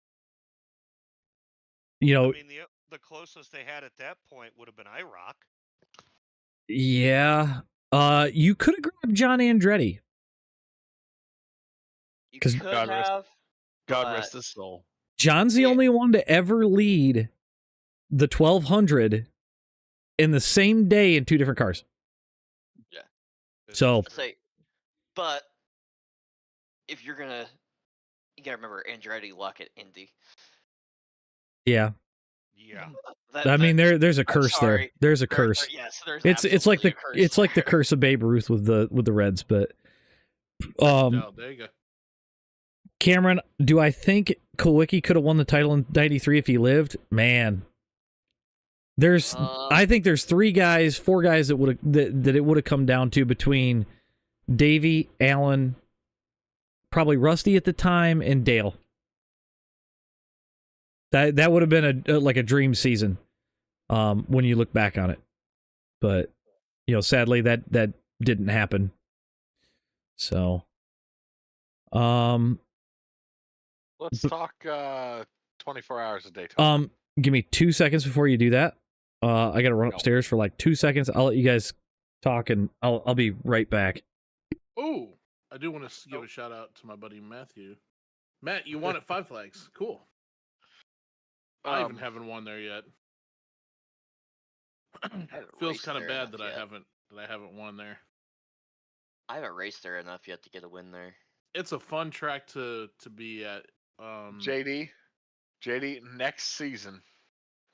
I mean, the closest they had at that point would have been IROC. Yeah. You could have grabbed John Andretti. You 'Cause- could God rest- have. God but rest his soul. John's the Yeah. only one to ever lead the 1200 in the same day in two different cars. Yeah. So, But if you're gonna, you gotta remember Andretti luck at Indy. yeah. Yeah. I mean, there's a I'm curse there. sorry. There's a curse. Yes, there's It's like absolutely the a curse it's like the there. curse of Babe Ruth with the Reds, but No, there you go. Cameron, do I think Kowicki could have won the title in '93 if he lived? Man, I think there's four guys that it would have come down to between Davey, Allen, probably Rusty at the time, and Dale. That would have been a dream season, when you look back on it. But sadly that didn't happen. So, Let's talk 24 hours a Daytona. give me 2 seconds before you do that. I got to run upstairs for like 2 seconds. I'll let you guys talk, and I'll be right back. Oh, I do want to give a shout out to my buddy Matthew. Matt, you won at Five Flags. Cool. I even haven't won there yet. Feels kind of bad that I haven't won there. I haven't raced there enough yet to get a win there. It's a fun track to be at. JD, next season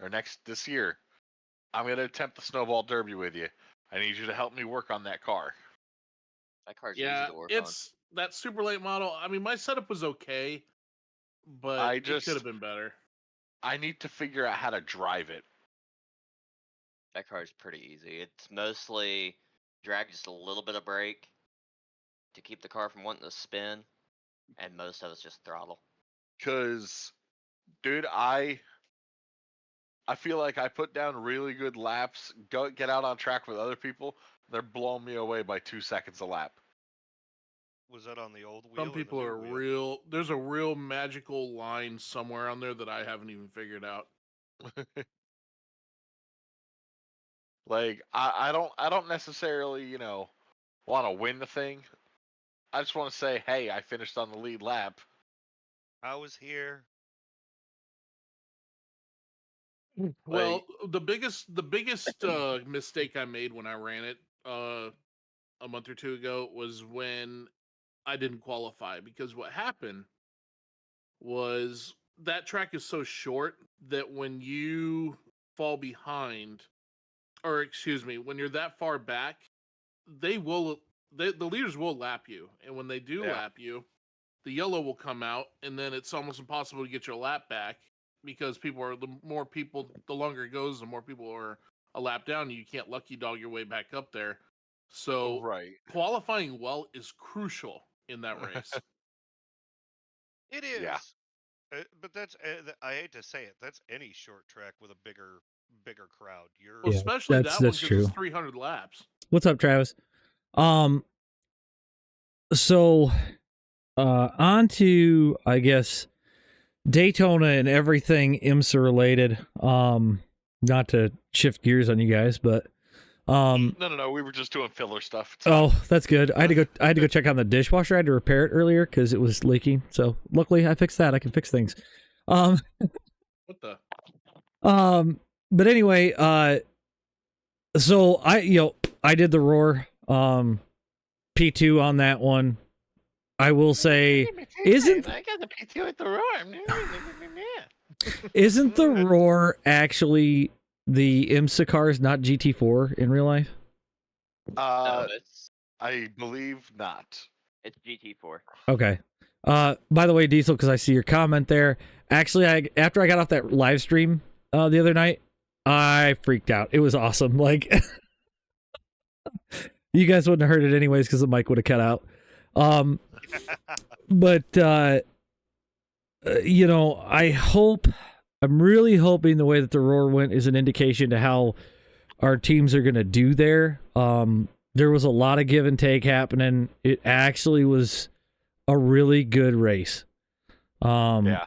or this year, I'm gonna attempt the Snowball Derby with you. I need you to help me work on that car. That car's Yeah, easy to work it's that super late model. I mean, my setup was okay, but it could have been better. I need to figure out how to drive it. That car's pretty easy. It's mostly drag just a little bit of brake to keep the car from wanting to spin, and most of it's just throttle. Cause, dude, I feel like I put down really good laps, get out on track with other people, they're blowing me away by 2 seconds a lap. Was that on the old wheel? Some or the people new are wheel? there's a real magical line somewhere on there that I haven't even figured out. Like, I don't necessarily, want to win the thing. I just want to say, hey, I finished on the lead lap. I was here. Well, the biggest mistake I made when I ran it a month or two ago was when I didn't qualify, because what happened was that track is so short that when you fall behind, or excuse me, when you're that far back, the leaders will lap you, and when they do lap you, the yellow will come out, and then it's almost impossible to get your lap back, because the longer it goes, the more people are a lap down, and you can't lucky dog your way back up there. So qualifying well is crucial in that race. It is. Yeah. But that's, I hate to say it, that's any short track with a bigger crowd. Well, especially that one, because true. it's 300 laps. What's up, Travis? So, on to, I guess, Daytona and everything IMSA related. Not to shift gears on you guys, but No. We were just doing filler stuff. oh, that's good. I had to go check on the dishwasher. I had to repair it earlier because it was leaking. So luckily I fixed that. I can fix things. What the? But anyway, so I did the roar P2 on that one. I will say, isn't I got the P2 at the roar? Isn't the roar actually the IMSA cars, not GT4 in real life? No, I believe not. it's GT4. Okay. By the way, Diesel, because I see your comment there. Actually, after I got off that live stream the other night, I freaked out. It was awesome. Like, you guys wouldn't have heard it anyways because the mic would have cut out. But I'm really hoping the way that the roar went is an indication to how our teams are going to do there. There was a lot of give and take happening. It actually was a really good race. Yeah.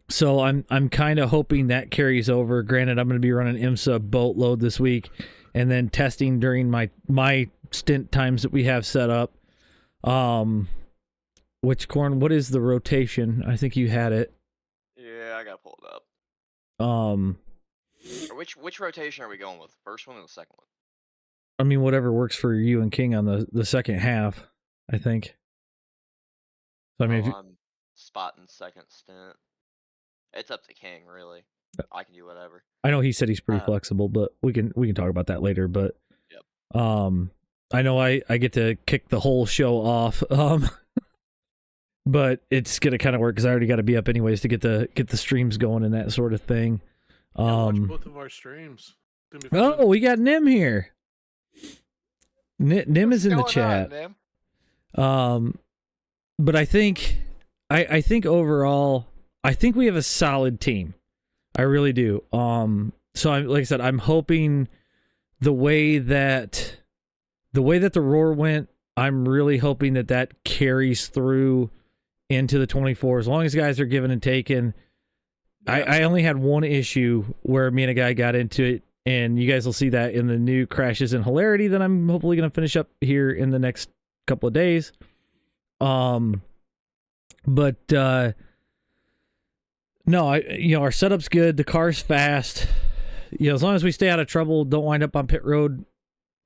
So I'm kind of hoping that carries over. Granted, I'm going to be running IMSA boatload this week and then testing during my stint times that we have set up. Which, Corn, what is the rotation? I think you had it. Yeah, I gotta pull it up. Or which rotation are we going with? First one or the second one? I mean, whatever works for you and King on the second half, I think. So, I mean, I'm spotting second stint. It's up to King, really. I can do whatever. I know he said he's pretty flexible, but we can talk about that later. But I know I get to kick the whole show off. But it's gonna kind of work because I already got to be up anyways to get the streams going and that sort of thing. Watch both of our streams. Oh, we got Nim here. Nim is in the chat. But I think overall, I think we have a solid team. I really do. So like I said, I'm hoping the way that the roar went, I'm really hoping that carries through into the 24. As long as guys are giving and taking. I only had one issue where me and a guy got into it, and you guys will see that in the new Crashes and Hilarity that I'm hopefully going to finish up here in the next couple of days. No, our setup's good. The car's fast. As long as we stay out of trouble, don't wind up on pit road,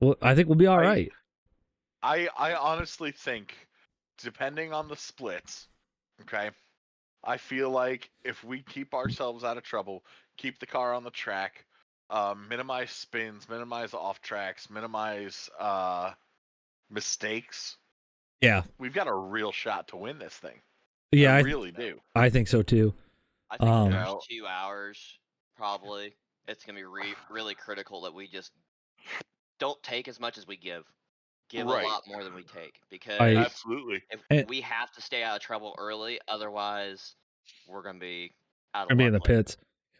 well, I think we'll be all right. I honestly think, depending on the splits, okay, I feel like if we keep ourselves out of trouble, keep the car on the track, minimize spins, minimize off tracks, minimize mistakes. Yeah, we've got a real shot to win this thing. Yeah, I really do. I think so too. I think the first 2 hours, probably, it's going to be really critical that we just don't take as much as we give. Give Right. a lot more than we take. Because Absolutely. if we have to stay out of trouble early, otherwise we're going to be out of Gonna be in the luck later. pits.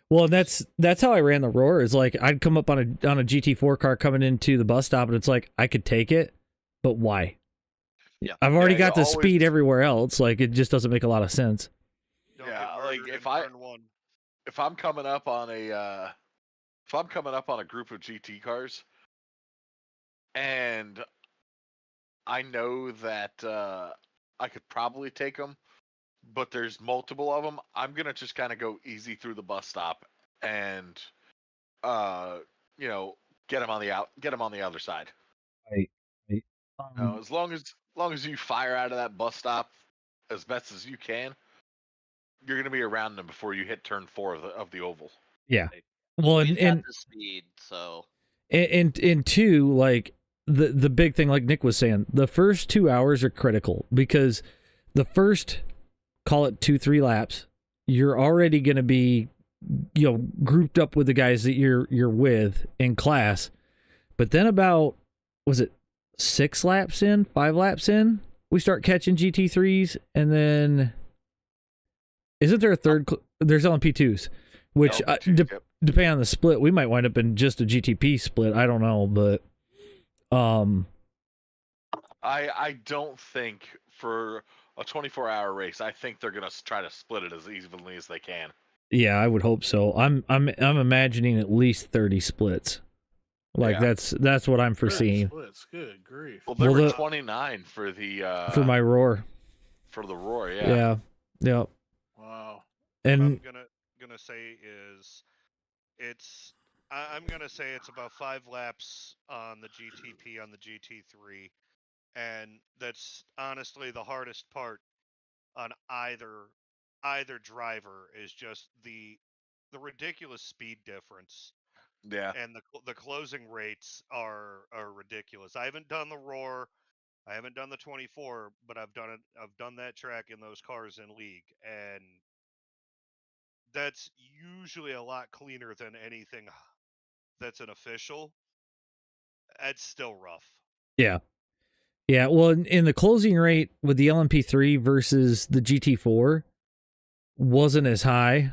Well, that's how I ran the roar. Is like I'd come up on a GT4 car coming into the bus stop, and it's like I could take it, but why? Yeah. I've already got the always- speed everywhere else. Like it just doesn't make a lot of sense. Don't Yeah, get like, murdered if in I- turn one. If I'm coming up on a group of GT cars, and I know that I could probably take them, but there's multiple of them, I'm gonna just kind of go easy through the bus stop and get them on the other side. Right. As long as you fire out of that bus stop as best as you can, you're gonna be around them before you hit turn 4 of the oval. Yeah. Well, We've got and the speed, so and two, like the big thing, like Nick was saying, the first 2 hours are critical because the first, call it 2-3 laps, you're already going to be, grouped up with the guys that you're with in class. But then about, was it 5 laps in, we start catching GT3s, and then isn't there a third? There's LMP2s, which LMP2s, yep. depending on the split, we might wind up in just a GTP split. I don't know, but I don't think for a 24-hour race, I think they're gonna try to split it as evenly as they can. Yeah, I would hope so. I'm imagining at least 30 splits. Like Yeah. that's what I'm foreseeing Splits. Good grief. Well, there Well, were the- 29 for the for my roar. for the Roar. Yeah. Yeah. Yep. Wow. What I'm And gonna say is, I'm gonna say it's about 5 laps on the GTP on the GT3, and that's honestly the hardest part on either driver is just the ridiculous speed difference, Yeah. and the closing rates are ridiculous. I haven't done the Roar, I haven't done the 24, but I've done that track in those cars in league, and that's usually a lot cleaner than anything that's an official. It's still rough. yeah. Yeah, well, in the closing rate with the LMP3 versus the GT4 wasn't as high.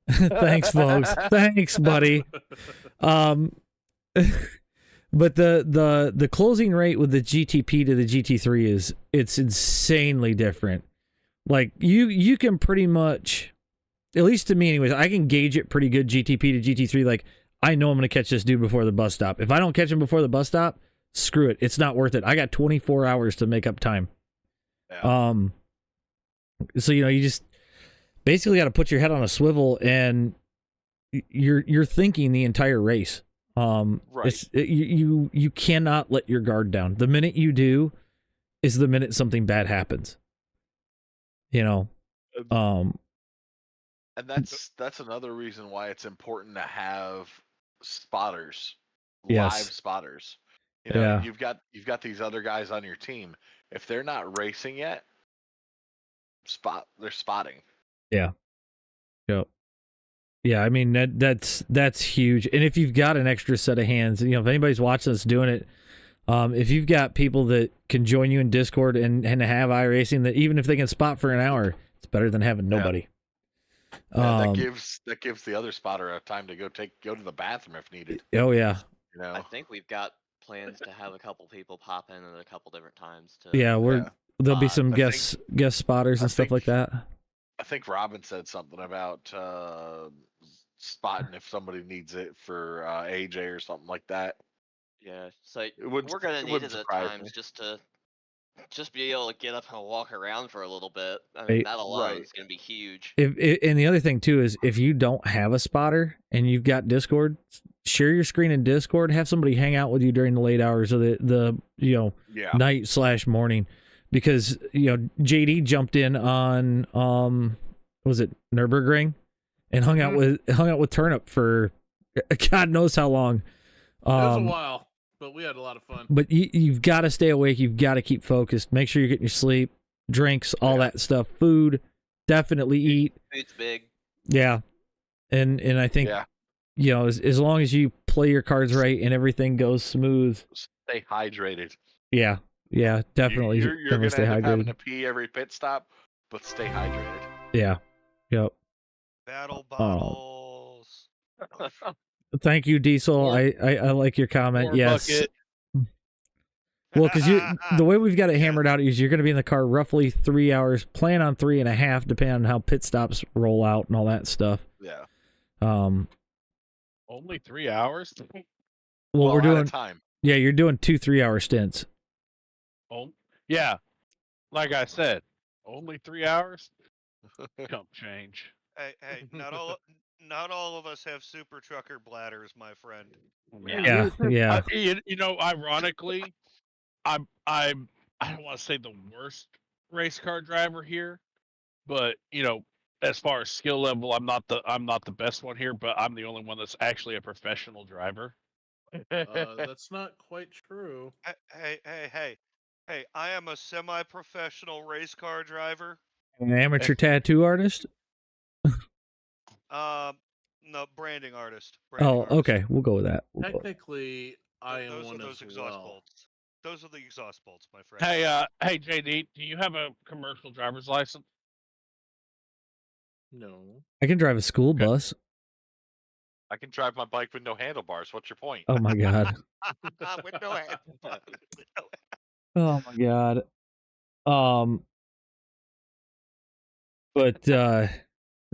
Thanks, folks. Thanks, buddy. But the closing rate with the GTP to the GT3 it's insanely different. Like you can pretty much, at least to me anyways, I can gauge it pretty good GTP to GT3. Like I know I'm going to catch this dude before the bus stop. If I don't catch him before the bus stop, screw it. It's not worth it. I got 24 hours to make up time. Yeah. So you just basically got to put your head on a swivel and you're thinking the entire race. Right. You cannot let your guard down. The minute you do is the minute something bad happens. And that's another reason why it's important to have spotters, Yes. live spotters. Yeah. You've got these other guys on your team. If they're not racing yet, they're spotting. Yeah. Yep. Yeah, I mean that's huge. And if you've got an extra set of hands, if anybody's watching us doing it, if you've got people that can join you in Discord and have iRacing, that even if they can spot for an hour, it's better than having nobody. Yeah, that gives the other spotter a time to go to the bathroom if needed. Oh yeah. I think we've got plans to have a couple people pop in at a couple different times to Yeah, there'll be some I guest spotters and stuff like that. I think Robin said something about spotting if somebody needs it for AJ or something like that. Yeah, so wouldn't- we're gonna it need wouldn't it at surprise times me. just to be able to get up and walk around for a little bit. I Right. mean, that alone Right. is gonna be huge. And the other thing too is if you don't have a spotter and you've got Discord, share your screen in Discord. Have somebody hang out with you during the late hours of the Yeah. night/morning, because JD jumped in on was it Nürburgring and hung out with Turnip for God knows how long. It was a while, but we had a lot of fun. But you've got to stay awake. You've got to keep focused. Make sure you're getting your sleep, drinks, all that stuff. Food, definitely eat. Food's big. Yeah, and I think as long as you play your cards right and everything goes smooth. Stay hydrated. Yeah, definitely. You're definitely gonna stay end up having hydrated. to pee every pit stop, but stay hydrated. Yeah, yep. Battle bottles. Thank you, Diesel. I like your comment. Or Yes. bucket. Well, because the way we've got it hammered out is you're going to be in the car roughly 3 hours. Plan on 3.5, depending on how pit stops roll out and all that stuff. Yeah. Only 3 hours? Well, we're at a doing time. Yeah, you're doing 2 3-hour stints. Oh, yeah. Like I said, only 3 hours? Come change. Hey, not all of us have super trucker bladders, my friend. Yeah. Ironically, I don't want to say the worst race car driver here, but as far as skill level, I'm not the best one here, but I'm the only one that's actually a professional driver. That's not quite true. Hey! I am a semi-professional race car driver. An amateur tattoo artist? No, branding artist. Okay. We'll go with that. Technically, I am Those one are those as exhaust well. bolts. Those are the exhaust bolts, my friend. Hey, JD, do you have a commercial driver's license? No. I can drive a school bus. I can drive my bike with no handlebars. What's your point? Oh my God. With no hand. Oh my god. But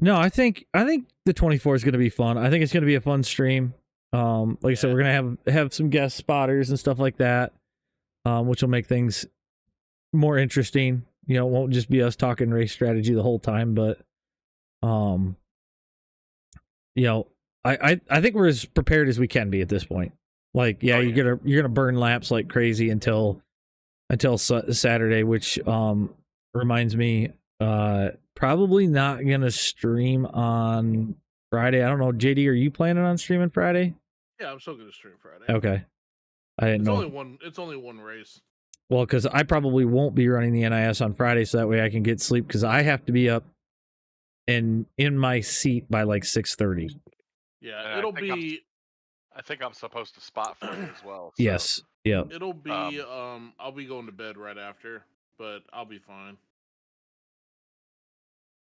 no, I think the 24 is going to be fun. I think it's going to be a fun stream. Like I said, we're going to have some guest spotters and stuff like that, which will make things more interesting. You know, it won't just be us talking race strategy the whole time, but you know, I think we're as prepared as we can be at this point. Like, yeah, you're gonna burn laps like crazy until Saturday, which reminds me, probably not gonna stream on Friday. I don't know, JD, are you planning on streaming Friday? Yeah, I'm still gonna stream Friday. Okay, I didn't know. It's only one race. Well, because I probably won't be running the NIS on Friday, so that way I can get sleep, because I have to be up and in my seat by like 6:30. Yeah, it'll be. I think I'm supposed to spot for you as well. So. Yes. Yeah. It'll be. I'll be going to bed right after, but I'll be fine.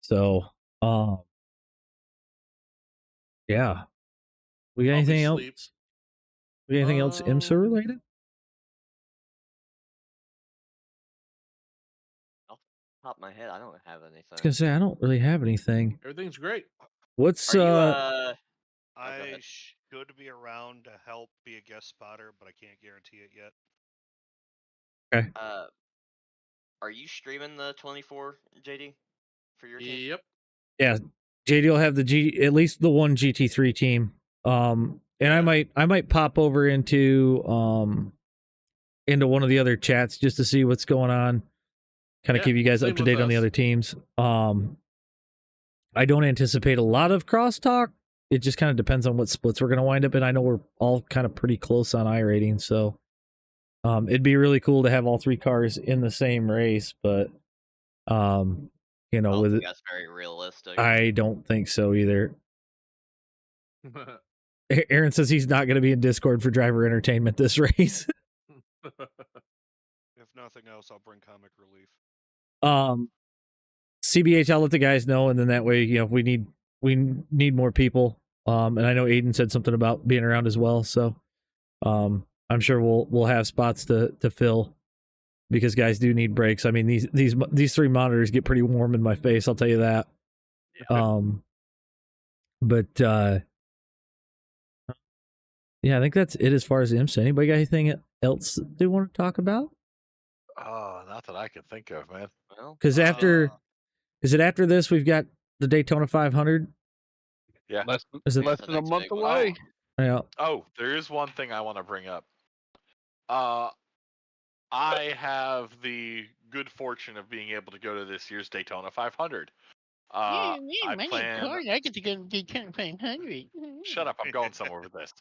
So, yeah. We got anything else? We got anything else IMSA related? Top of my head, I don't have anything. I was gonna say I don't really have anything. Everything's great. What's I should be around to help be a guest spotter, but I can't guarantee it yet. Okay. Are you streaming the 24, JD, for your team? Yep. Yeah, JD will have at least the one GT3 team. And I might pop over into one of the other chats just to see what's going on. Kind of keep you guys up to date on the other teams. I don't anticipate a lot of crosstalk. It just kind of depends on what splits we're going to wind up in. I know we're all kind of pretty close on iRating, so it'd be really cool to have all three cars in the same race, but you know, with it, that's very realistic. I don't think so either. Aaron says he's not going to be in Discord for driver entertainment this race. If nothing else, I'll bring comic relief. CBH, I'll let the guys know, and then that way, you know, if we need more people. And I know Aiden said something about being around as well, so I'm sure we'll have spots to fill, because guys do need breaks. I mean, these three monitors get pretty warm in my face, I'll tell you that. But yeah, I think that's it as far as IMSA. Anybody got anything else they want to talk about? Not that I can think of, man. Because is it after this we've got the Daytona 500? Yeah, less than a month away. Yeah. Oh, there is one thing I want to bring up. I have the good fortune of being able to go to this year's Daytona 500. I get to go to Daytona 500. Shut up! I'm going somewhere with this.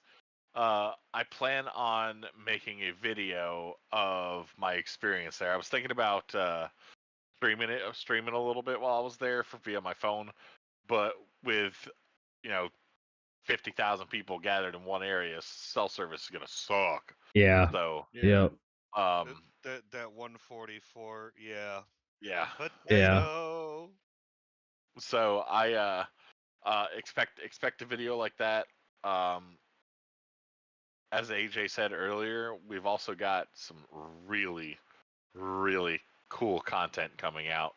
I plan on making a video of my experience there. I was thinking about streaming a little bit while I was there via my phone, but with 50,000 people gathered in one area, cell service is gonna suck. Yeah. So yeah. That 144, yeah. Yeah. Potato. So I expect a video like that. As AJ said earlier, we've also got some really, really cool content coming out.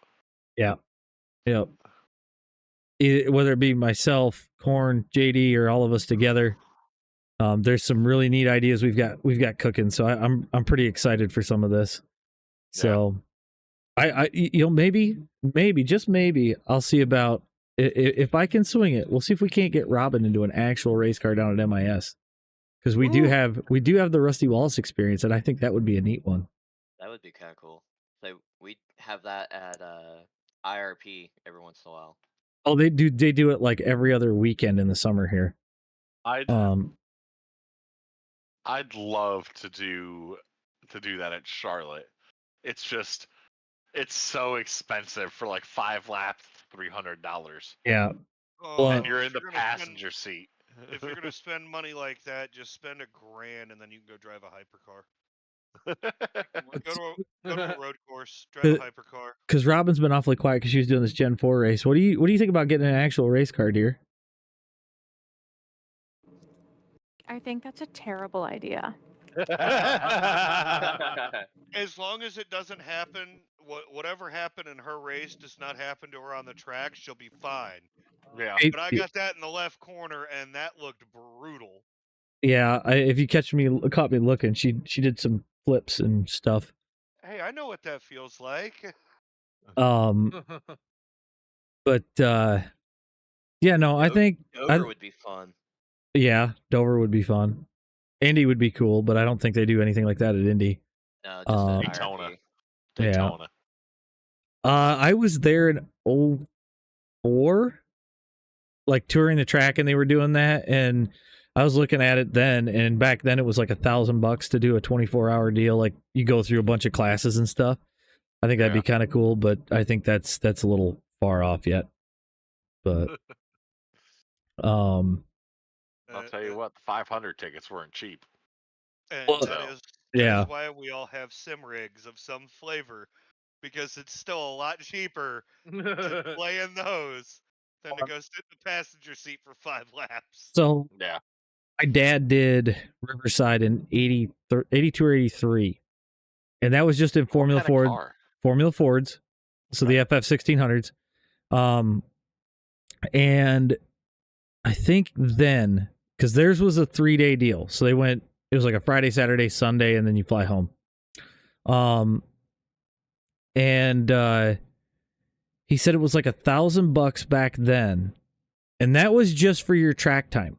Yeah. Yep. Whether it be myself, Korn, JD, or all of us together, there's some really neat ideas we've got cooking. So I'm pretty excited for some of this. So I maybe just maybe I'll see about if I can swing it. We'll see if we can't get Robin into an actual race car down at MIS, because we do have the Rusty Wallace experience, and I think that would be a neat one. That would be kind of cool. So we have that at IRP every once in a while. Oh, they do it like every other weekend in the summer here. I'd love to do that at Charlotte. It's so expensive for like 5 laps, $300. Yeah. And you're in the passenger seat. If you're gonna spend money like that, just spend $1,000 and then you can go drive a hypercar. go to a road course, drive a hypercar. Because Robin's been awfully quiet because she was doing this Gen 4 race. What do you think about getting an actual race car, dear? I think that's a terrible idea. As long as it doesn't happen, whatever happened in her race does not happen to her on the track, she'll be fine. Yeah. But I got that in the left corner, and that looked brutal. Yeah, if you caught me looking, she did some flips and stuff. Hey, I know what that feels like. But yeah, no, I think Dover would be fun. Yeah, Dover would be fun. Indy would be cool, but I don't think they do anything like that at Indy. No, just an Daytona. IRP. Daytona. I was there in 2004, like touring the track, and they were doing that, and I was looking at it then, and back then it was like $1,000 to do a 24-hour deal. Like you go through a bunch of classes and stuff. I think that'd be kind of cool, but I think that's a little far off yet. But I'll tell you what, the 500 tickets weren't cheap. And Well, that is why we all have sim rigs of some flavor, because it's still a lot cheaper to play in those than to go sit in the passenger seat for 5 laps. So yeah, my dad did Riverside in 82 or 83, and that was just in Formula Fords, so the FF 1600s. And I think then, because theirs was a 3-day deal, so they went. It was like a Friday, Saturday, Sunday, and then you fly home. And he said it was like $1,000 back then, and that was just for your track time.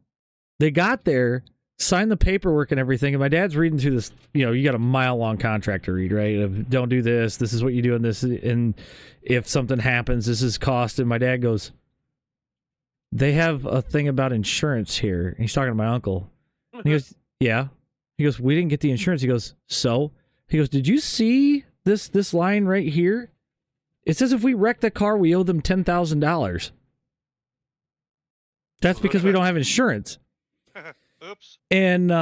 They got there, signed the paperwork and everything, and my dad's reading through this. You got a mile-long contract to read, right? Of don't do this. This is what you do, and this, and if something happens, this is cost. And my dad goes, "They have a thing about insurance here." And he's talking to my uncle. And he goes, "Yeah." He goes, "We didn't get the insurance." He goes, "So?" He goes, "Did you see this line right here? It says if we wreck the car, we owe them $10,000. That's because we don't have insurance." Oops. And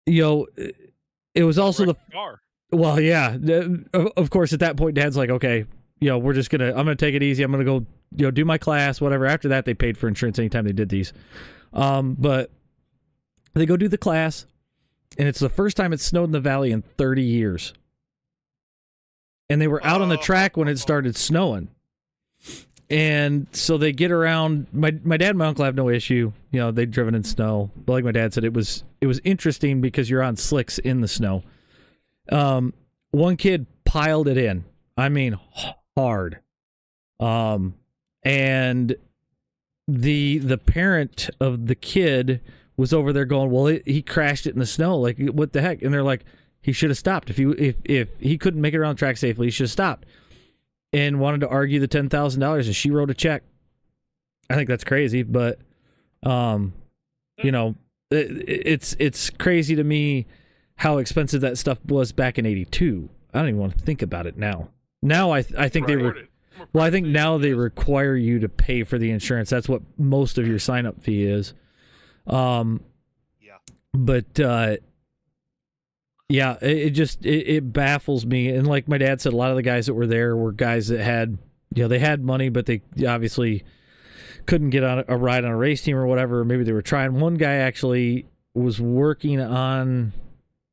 it was also the car. Well, yeah. Of course, at that point, Dad's like, "Okay, I'm gonna take it easy. I'm gonna go, do my class, whatever." After that, they paid for insurance anytime they did these. But they go do the class, and it's the first time it snowed in the valley in 30 years. And they were out on the track when it started snowing. And so they get around. My dad and my uncle have no issue. They'd driven in snow. But like my dad said, it was interesting because you're on slicks in the snow. One kid piled it in. I mean, hard. And the parent of the kid was over there going, "Well, he crashed it in the snow. Like, what the heck?" And they're like, "He should have stopped. If he couldn't make it around the track safely, he should have stopped." And wanted to argue the $10,000, and she wrote a check. I think that's crazy, but it's crazy to me how expensive that stuff was back in '82. I don't even want to think about it now. Now I think I think now they require you to pay for the insurance. That's what most of your sign up fee is. But yeah, it baffles me. And like my dad said, a lot of the guys that were there were guys that had, they had money, but they obviously couldn't get on a ride on a race team or whatever. Maybe they were trying. One guy actually was working on,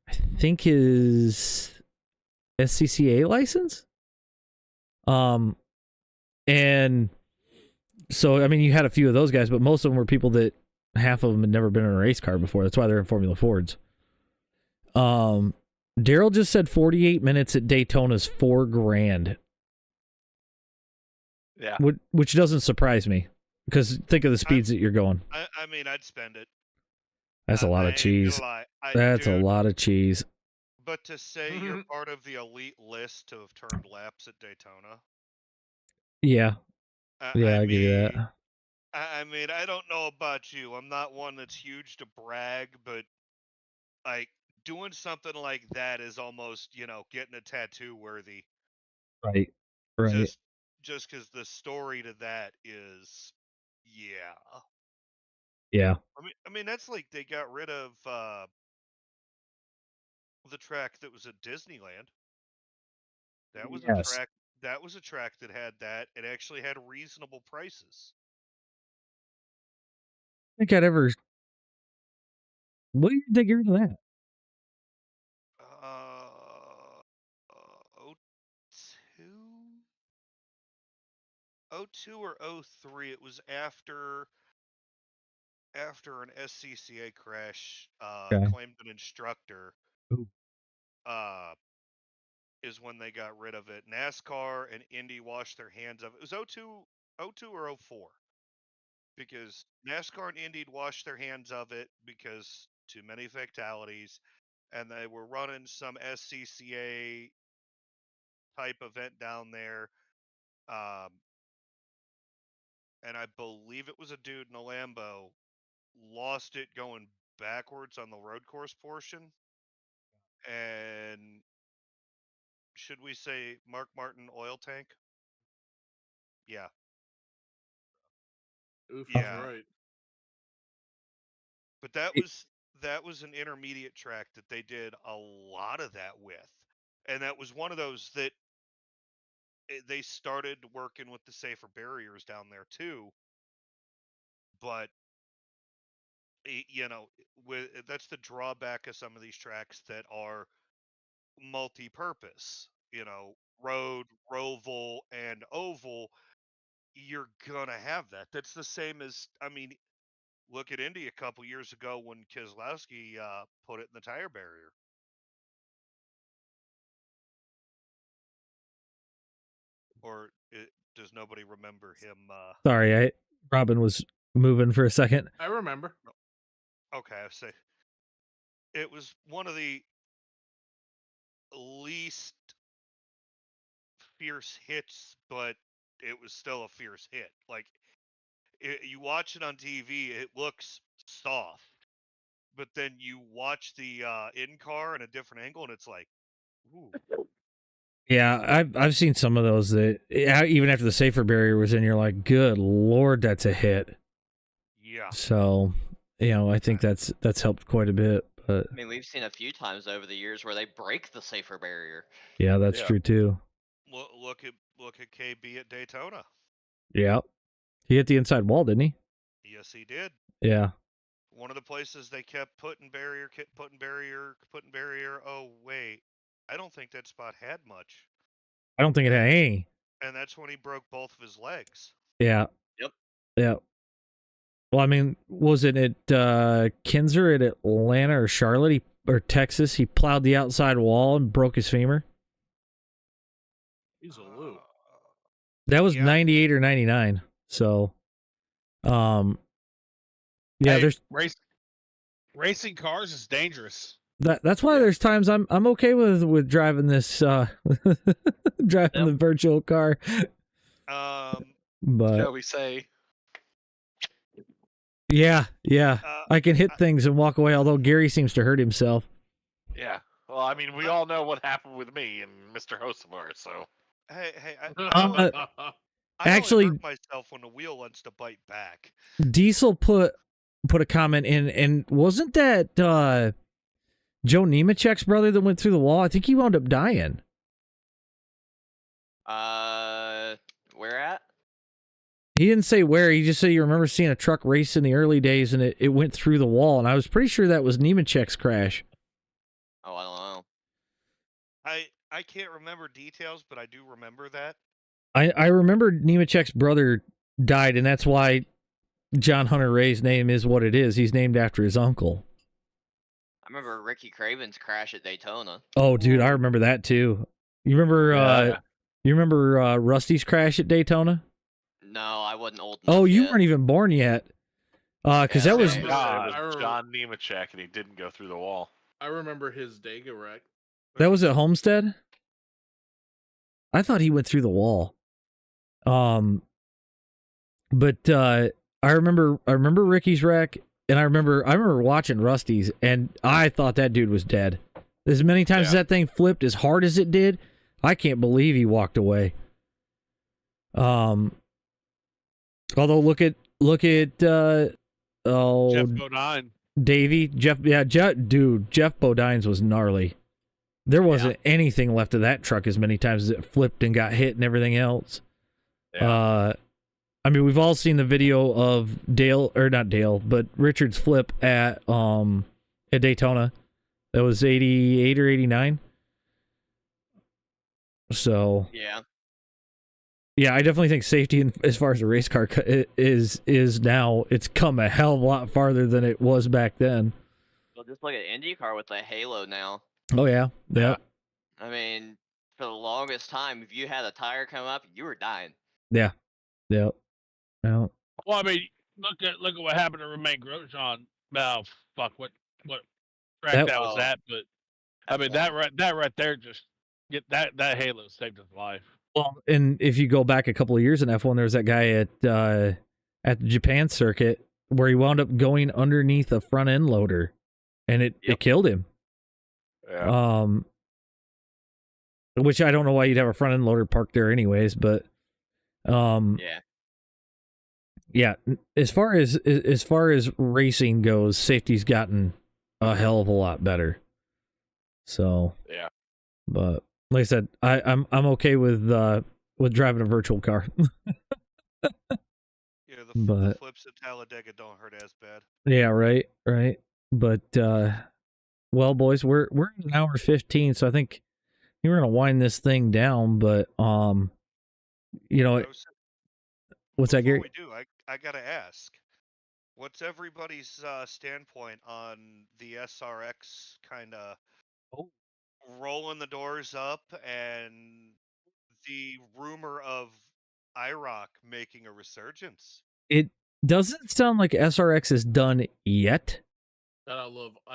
I think, his SCCA license. And so, I mean, you had a few of those guys, but most of them were people that half of them had never been in a race car before. That's why they're in Formula Fords. Daryl just said 48 minutes at Daytona's $4,000. Yeah. Which doesn't surprise me, because think of the speeds that you're going. I mean, I'd spend it. That's a lot of cheese. That's a lot of cheese. But to say you're part of the elite list to have turned laps at Daytona. Yeah. I give you that. I mean, I don't know about you. I'm not one that's huge to brag, but like doing something like that is almost, getting a tattoo worthy. Right. Just because the story to that is, yeah. I mean that's like they got rid of the track that was at Disneyland. That was a track. That was a track that had that. It actually had reasonable prices. I think I'd ever. What do you think of that? 02 or 03. It was after an SCCA crash. Okay. Claimed an instructor. Ooh. Is when they got rid of it. NASCAR and Indy washed their hands of it. It was 02 or 04. Because NASCAR and Indy washed their hands of it because too many fatalities, and they were running some SCCA type event down there. And I believe it was a dude in a Lambo lost it going backwards on the road course portion. And should we say Mark Martin oil tank? Yeah. Oof, Yeah. right. But that was an intermediate track that they did a lot of that with. And that was one of those that they started working with the safer barriers down there too. But you know, that's the drawback of some of these tracks that are multi-purpose. You know, road, roval, and oval. You're gonna have that. That's the same as, I mean, look at Indy a couple years ago when Keselowski put it in the tire barrier. Or does nobody remember him? Sorry, Robin was moving for a second. I remember. Okay, I say it was one of the least fierce hits, but it was still a fierce hit. Like you watch it on TV, it looks soft, but then you watch the in car in a different angle, and it's like, ooh. Yeah, I've seen some of those that even after the safer barrier was in, you're like, good Lord, that's a hit. Yeah. So, you know, I think that's helped quite a bit. But I mean, we've seen a few times over the years where they break the safer barrier. yeah, that's true too. Look at KB at Daytona. Yeah, he hit the inside wall, didn't he? Yes, he did. Yeah. One of the places they kept putting barrier. Oh wait, I don't think that spot had much. I don't think it had any. And that's when he broke both of his legs. Yeah. Yep. Yeah. Well, I mean, was it at Kinzer at Atlanta or Charlotte or Texas? He plowed the outside wall and broke his femur. He's a loop. That was 98 or 99. So, yeah, Hey, there's racing cars is dangerous. that's why there's times I'm okay with driving this driving the virtual car. But Shall we say? Yeah. I can hit things and walk away, although Gary seems to hurt himself. Yeah. Well, I mean, we all know what happened with me and Mr. Hosevar, so. Hey, I actually, hurt myself when the wheel wants to bite back. Diesel put a comment in, and wasn't that Joe Nemechek's brother that went through the wall? I think he wound up dying. Where at? He didn't say where. He just said he remembers seeing a truck race in the early days, and it went through the wall. And I was pretty sure that was Nemechek's crash. Oh, I don't know. I can't remember details, but I do remember that. I remember Nemechek's brother died, and that's why John Hunter Ray's name is what it is. He's named after his uncle. I remember Ricky Craven's crash at Daytona. Oh, dude, I remember that too. You remember? You remember Rusty's crash at Daytona? No, I wasn't old enough. Oh, you yet. weren't even born yet. Because that was It was John Nemechek, and he didn't go through the wall. I remember his Dega wreck. that was at Homestead. I thought he went through the wall. But I remember Ricky's wreck, and I remember watching Rusty's, and I thought that dude was dead. As many times as that thing flipped as hard as it did, I can't believe he walked away. Although look at Jeff Bodine. Davey, Jeff Bodines was gnarly. There wasn't anything left of that truck as many times as it flipped and got hit and everything else. I mean, we've all seen the video of Richard's flip at Daytona. That was 88 or 89. So yeah. Yeah, I definitely think safety, as far as a race car is now, it's come a hell of a lot farther than it was back then. Well, just look at IndyCar with the Halo now. Oh yeah, yep. I mean, for the longest time, if you had a tire come up, you were dying. Yeah, yep. Well, I mean, look at what happened to Romain Grosjean. Oh fuck, what track that was at? But I mean, that right there just that Halo saved his life. Well, and if you go back a couple of years in F1, there was that guy at the Japan circuit where he wound up going underneath a front end loader, and it killed him. Yeah. Which I don't know why you'd have a front end loader parked there anyways, but yeah. As far as racing goes, safety's gotten a hell of a lot better. So yeah, but like I said, I'm okay with driving a virtual car. Yeah, the flips at Talladega don't hurt as bad. Yeah, right. But well, boys, we're in an hour 15, so I think we're gonna wind this thing down. But you know, what's that, Gary? Before we do, I gotta ask, what's everybody's standpoint on the SRX kind of rolling the doors up and the rumor of IROC making a resurgence? It doesn't sound like SRX is done yet. I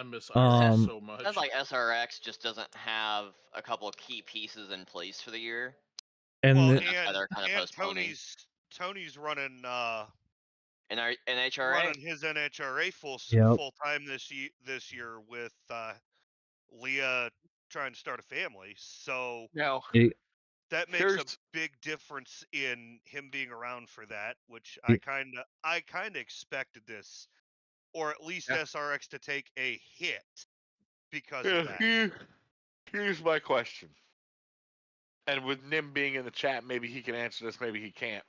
miss IROC so much. Sounds like SRX just doesn't have a couple of key pieces in place for the year. And, they're kind of postponing. Tony's running NHRA. Running his NHRA full time this year with Leah trying to start a family. So that makes a big difference in him being around for that, which I kind of expected this, or at least SRX to take a hit because of that. Here's my question. And with Nim being in the chat, maybe he can answer this, maybe he can't.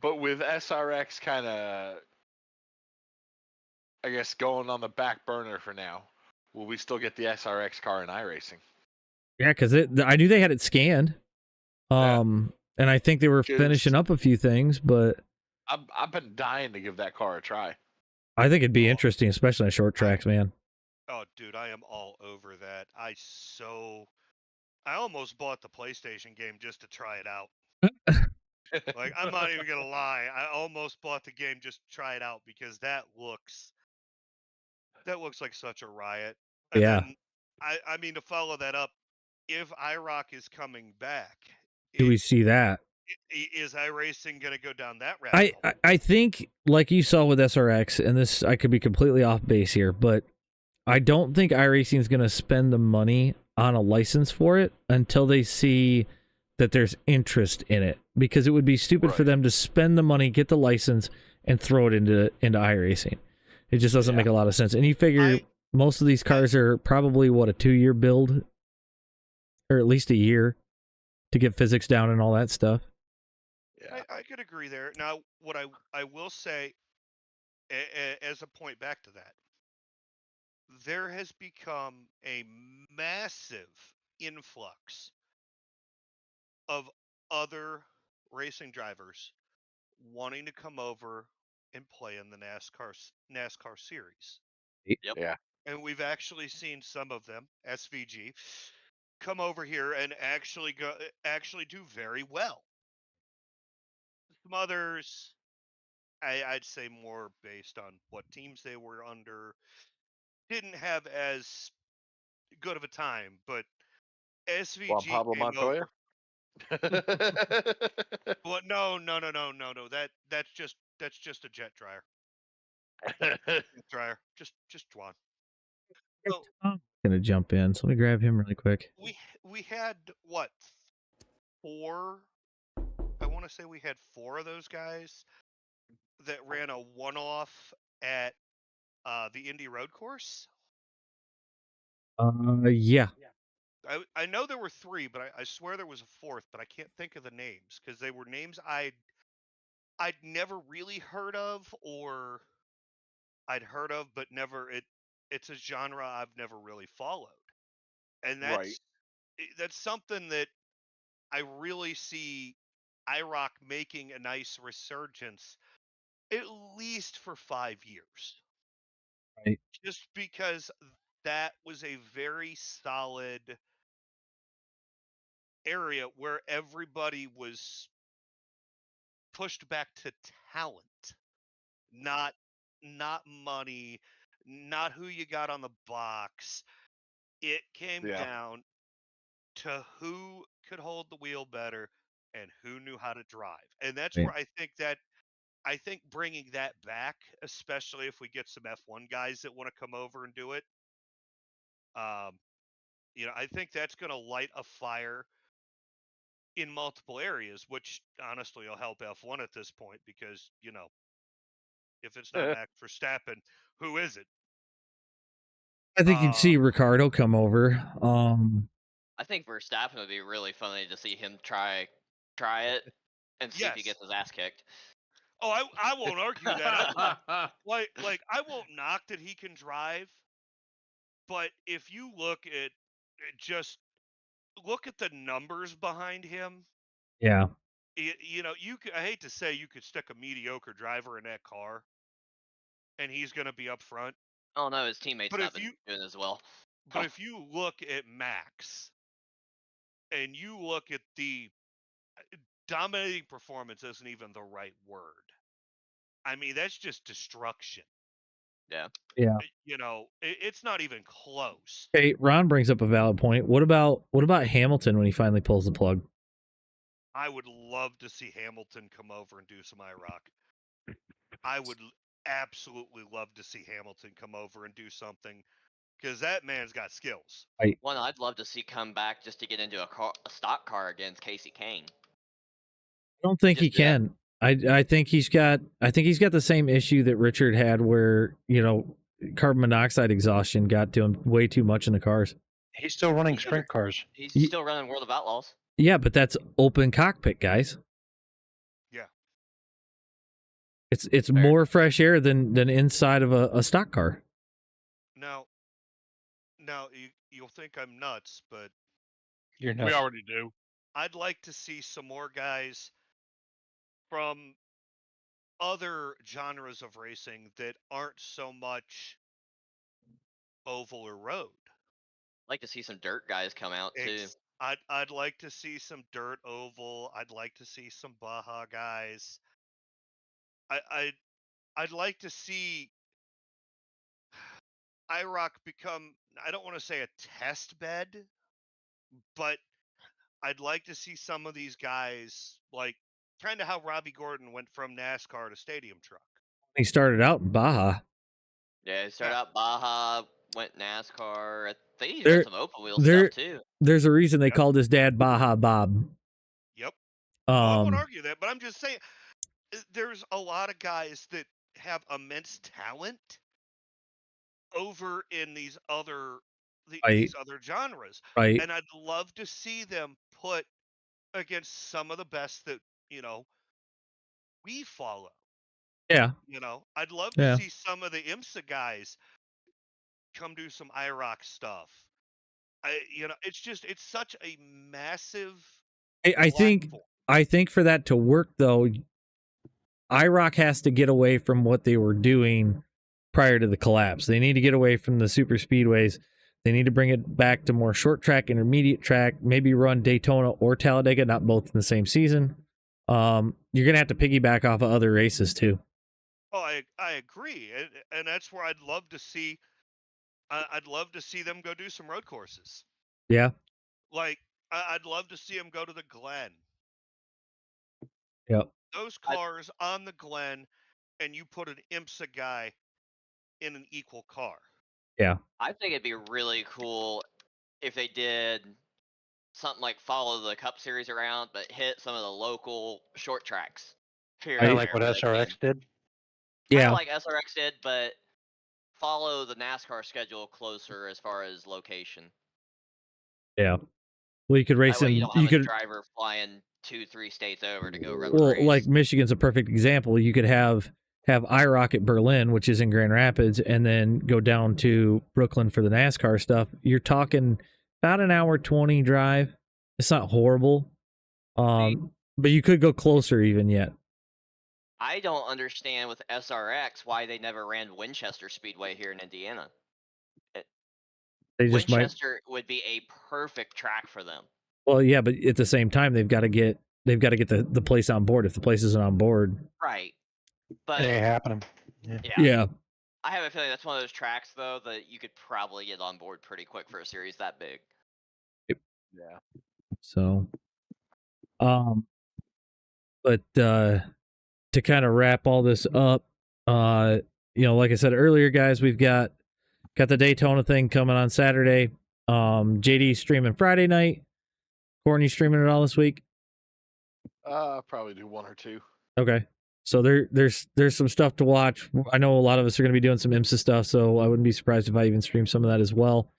But with SRX kind of, I guess, going on the back burner for now, will we still get the SRX car in iRacing? Yeah, because I knew they had it scanned. And I think they were finishing up a few things, but I've been dying to give that car a try. I think it'd be interesting, especially on short tracks, man. Oh, dude, I am all over that. I almost bought the PlayStation game just to try it out. Like, I'm not even gonna lie. I almost bought the game just to try it out because that looks like such a riot. And then, I mean, to follow that up, if IROC is coming back, do we see that? Is iRacing gonna go down that route? I think, like you saw with SRX, and this, I could be completely off base here, but I don't think iRacing is gonna spend the money on a license for it until they see that there's interest in it, because it would be stupid for them to spend the money, get the license, and throw it into iRacing. It just doesn't make a lot of sense. And you figure most of these cars are probably, what, a 2-year build, or at least a year to get physics down and all that stuff. Yeah, I could agree there. Now, what I will say, as a point back to that, there has become a massive influx of other racing drivers wanting to come over and play in the NASCAR series. Yep. Yeah. And we've actually seen some of them, SVG, come over here and actually do very well. Some others, I'd say more based on what teams they were under, didn't have as good of a time, but SVG Juan Pablo came Montoya? over. Well, no. That's just a jet dryer. Just Juan. So, I'm gonna jump in, so let me grab him really quick. We had what, 4? I want to say we had 4 of those guys that ran a one-off at the Indy Road Course. Yeah. I know there were 3, but I swear there was a 4th, but I can't think of the names because they were names I'd never really heard of, or I'd heard of but never. It's a genre I've never really followed, and that's something that I really see IROC making a nice resurgence, at least for 5 years. Right. Just because that was a very solid area where everybody was pushed back to talent, not money, not who you got on the box. It came Yeah. down to who could hold the wheel better and who knew how to drive. And that's Right. where I think bringing that back, especially if we get some F1 guys that want to come over and do it, you know, I think that's going to light a fire in multiple areas, which honestly will help F1 at this point because, you know, if it's not Max Verstappen, who is it? I think you'd see Ricardo come over. I think Verstappen would be really funny to see him try it and see if he Yes. gets his ass kicked. Oh, I won't argue that. Like I won't knock that he can drive, but if you look at just look at the numbers behind him, Yeah. you know, I hate to say you could stick a mediocre driver in that car and he's going to be up front. Oh no, his teammates But not if been you doing as well. but if you look at Max and you look at the dominating performance isn't even the right word. I mean, that's just destruction. Yeah. Yeah. You know, it's not even close. Hey, Ron brings up a valid point. What about Hamilton when he finally pulls the plug? I would love to see Hamilton come over and do some IROC. I would absolutely love to see Hamilton come over and do something because that man's got skills. One I'd love to see come back just to get into a stock car against Casey Kane. I don't think he can. I think he's got the same issue that Richard had where, you know, carbon monoxide exhaustion got to him way too much in the cars. He's still running sprint cars. He's still running World of Outlaws. Yeah, but that's open cockpit, guys. Yeah. It's more fresh air than inside of a stock car. Now you'll think I'm nuts, but You're nuts. We already do. I'd like to see some more guys from other genres of racing that aren't so much oval or road. I'd like to see some dirt guys come out too. I'd like to see some dirt oval. I'd like to see some Baja guys. I'd like to see IROC become, I don't want to say a test bed, but I'd like to see some of these guys, like kind of how Robbie Gordon went from NASCAR to stadium truck. He started out in Baja. Yeah, he started out Baja, went NASCAR. I think he's done some open wheel stuff too. There's a reason they called his dad Baja Bob. Yep. I won't argue that, but I'm just saying there's a lot of guys that have immense talent over in these other genres. Right. And I'd love to see them put against some of the best that, you know, we follow. Yeah. You know, I'd love to see some of the IMSA guys come do some IROC stuff. You know, it's such a massive I think for that to work though, IROC has to get away from what they were doing prior to the collapse. They need to get away from the super speedways. They need to bring it back to more short track, intermediate track, maybe run Daytona or Talladega, not both in the same season. You're going to have to piggyback off of other races too. Oh, I agree. And that's where I'd love to see them go do some road courses. Yeah. Like I'd love to see them go to the Glen. Yep. Those cars on the Glen, and you put an IMSA guy in an equal car. Yeah. I think it'd be really cool if they did something like follow the Cup Series around, but hit some of the local short tracks. Kind of like what SRX did? Yeah. Like SRX did, but follow the NASCAR schedule closer as far as location. Yeah. Well, you could race in. You could driver flying 2-3 states over to go run. Well, like Michigan's a perfect example. You could have IROC at Berlin, which is in Grand Rapids, and then go down to Brooklyn for the NASCAR stuff. You're talking about an hour 20 drive. It's not horrible. But you could go closer even yet. I don't understand with SRX why they never ran Winchester Speedway here in Indiana. They just might. Winchester would be a perfect track for them. Well, yeah, but at the same time, they've got to get the place on board. If the place isn't on board, Right. But It ain't happening. yeah. I have a feeling that's one of those tracks though that you could probably get on board pretty quick for a series that big. Yeah. So, but to kind of wrap all this up, like I said earlier, guys, we've got the Daytona thing coming on Saturday. JD streaming Friday night. Corn, you streaming it all this week? Probably do 1 or 2. Okay. So there's some stuff to watch. I know a lot of us are going to be doing some IMSA stuff, so I wouldn't be surprised if I even stream some of that as well.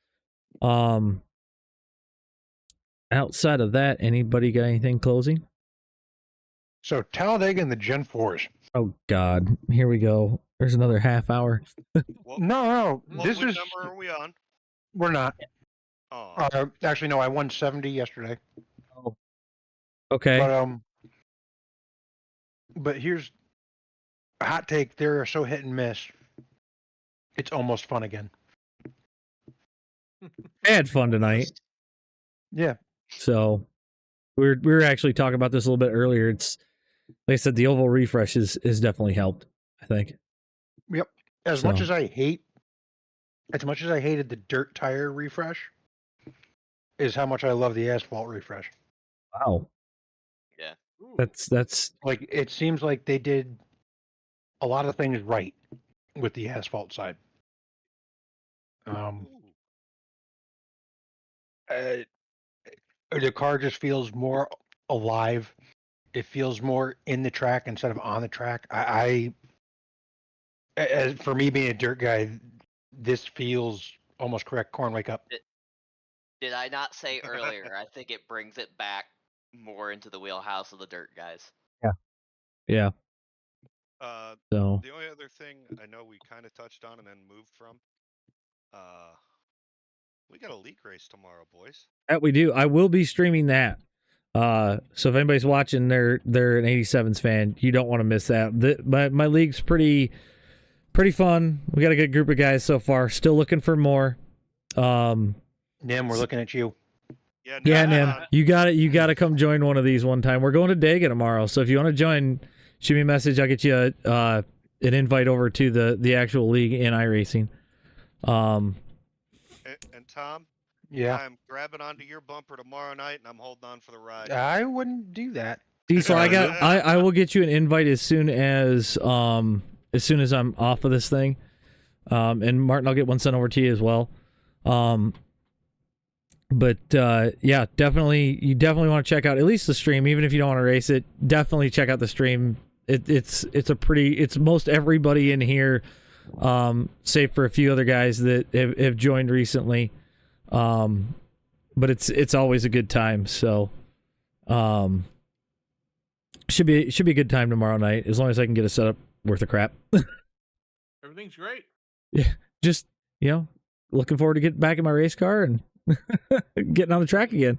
Outside of that, anybody got anything closing? So Talladega and the Gen 4s. Oh God, here we go. There's another half hour. No. What This is. number are we on? We're not. Oh, Actually, no. I won 70 yesterday. Oh. Okay. But here's a hot take. They're so hit and miss. It's almost fun again. I had fun tonight. Yeah. So we were actually talking about this a little bit earlier. It's like I said, the oval refresh has definitely helped, I think. Yep. As much as I hated the dirt tire refresh, is how much I love the asphalt refresh. Wow. Yeah. That's like, it seems like they did a lot of things right with the asphalt side. The car just feels more alive. It feels more in the track instead of on the track. As for me being a dirt guy, this feels almost correct. Corn, wake up. Did I not say earlier? I think it brings it back more into the wheelhouse of the dirt guys. Yeah. So the only other thing I know we kind of touched on and then moved from, we got a league race tomorrow, boys. that we do. I will be streaming that. So if anybody's watching, they're an 87s fan, you don't want to miss that. My league's pretty fun. We got a good group of guys so far. Still looking for more. Nim, we're looking at you. Yeah, Nim, you got it. You got to come join one of these one time. We're going to Dega tomorrow, so if you want to join, shoot me a message. I'll get you an invite over to the actual league in iRacing. And Tom, yeah, I'm grabbing onto your bumper tomorrow night, and I'm holding on for the ride. I wouldn't do that. So I will get you an invite as soon as I'm off of this thing. And Martin, I'll get one sent over to you as well. But yeah, definitely, you definitely want to check out at least the stream, even if you don't want to race it. Definitely check out the stream. It's most everybody in here, save for a few other guys that have joined recently. But it's always a good time. So, should be a good time tomorrow night, as long as I can get a setup worth of crap. Everything's great. Yeah, just looking forward to getting back in my race car and getting on the track again.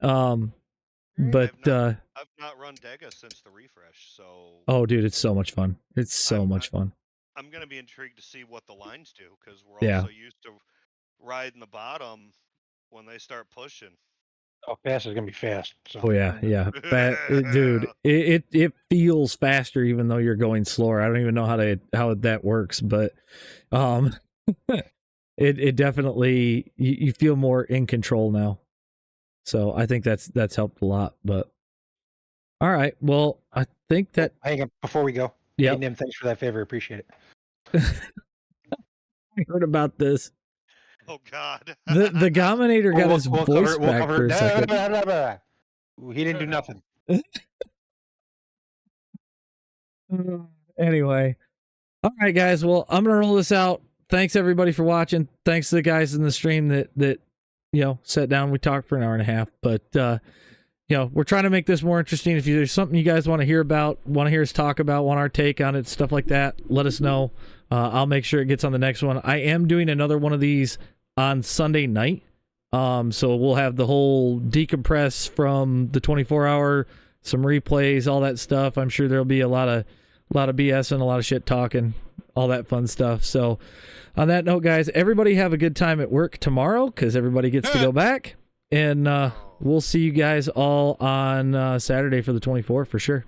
But I've not run Dega since the refresh, so. Oh, dude, it's so much fun. It's so much fun. I'm gonna be intrigued to see what the lines do, because we're all so used to riding the bottom when they start pushing. Oh, fast is gonna be fast. So. Oh yeah. Dude, it feels faster even though you're going slower. I don't even know how that works, but it definitely, you feel more in control now. So I think that's helped a lot. But all right, well, I think that. Hang on before we go. Yeah, hey, Nim, thanks for that favor. Appreciate it. I heard about this. Oh God. The Gominator got his voice back for a second. He didn't do nothing. Anyway, all right, guys. Well, I'm gonna roll this out. Thanks everybody for watching. Thanks to the guys in the stream that sat down. We talked for an hour and a half, but we're trying to make this more interesting. If there's something you guys want to hear about, want to hear us talk about, want our take on it, stuff like that, let us know. I'll make sure it gets on the next one. I am doing another one of these on Sunday night. So we'll have the whole decompress from the 24-hour some replays, all that stuff. I'm sure there'll be a lot of BS and a lot of shit talking, all that fun stuff. So on that note, guys, everybody have a good time at work tomorrow because everybody gets to go back. And we'll see you guys all on Saturday for the 24th for sure.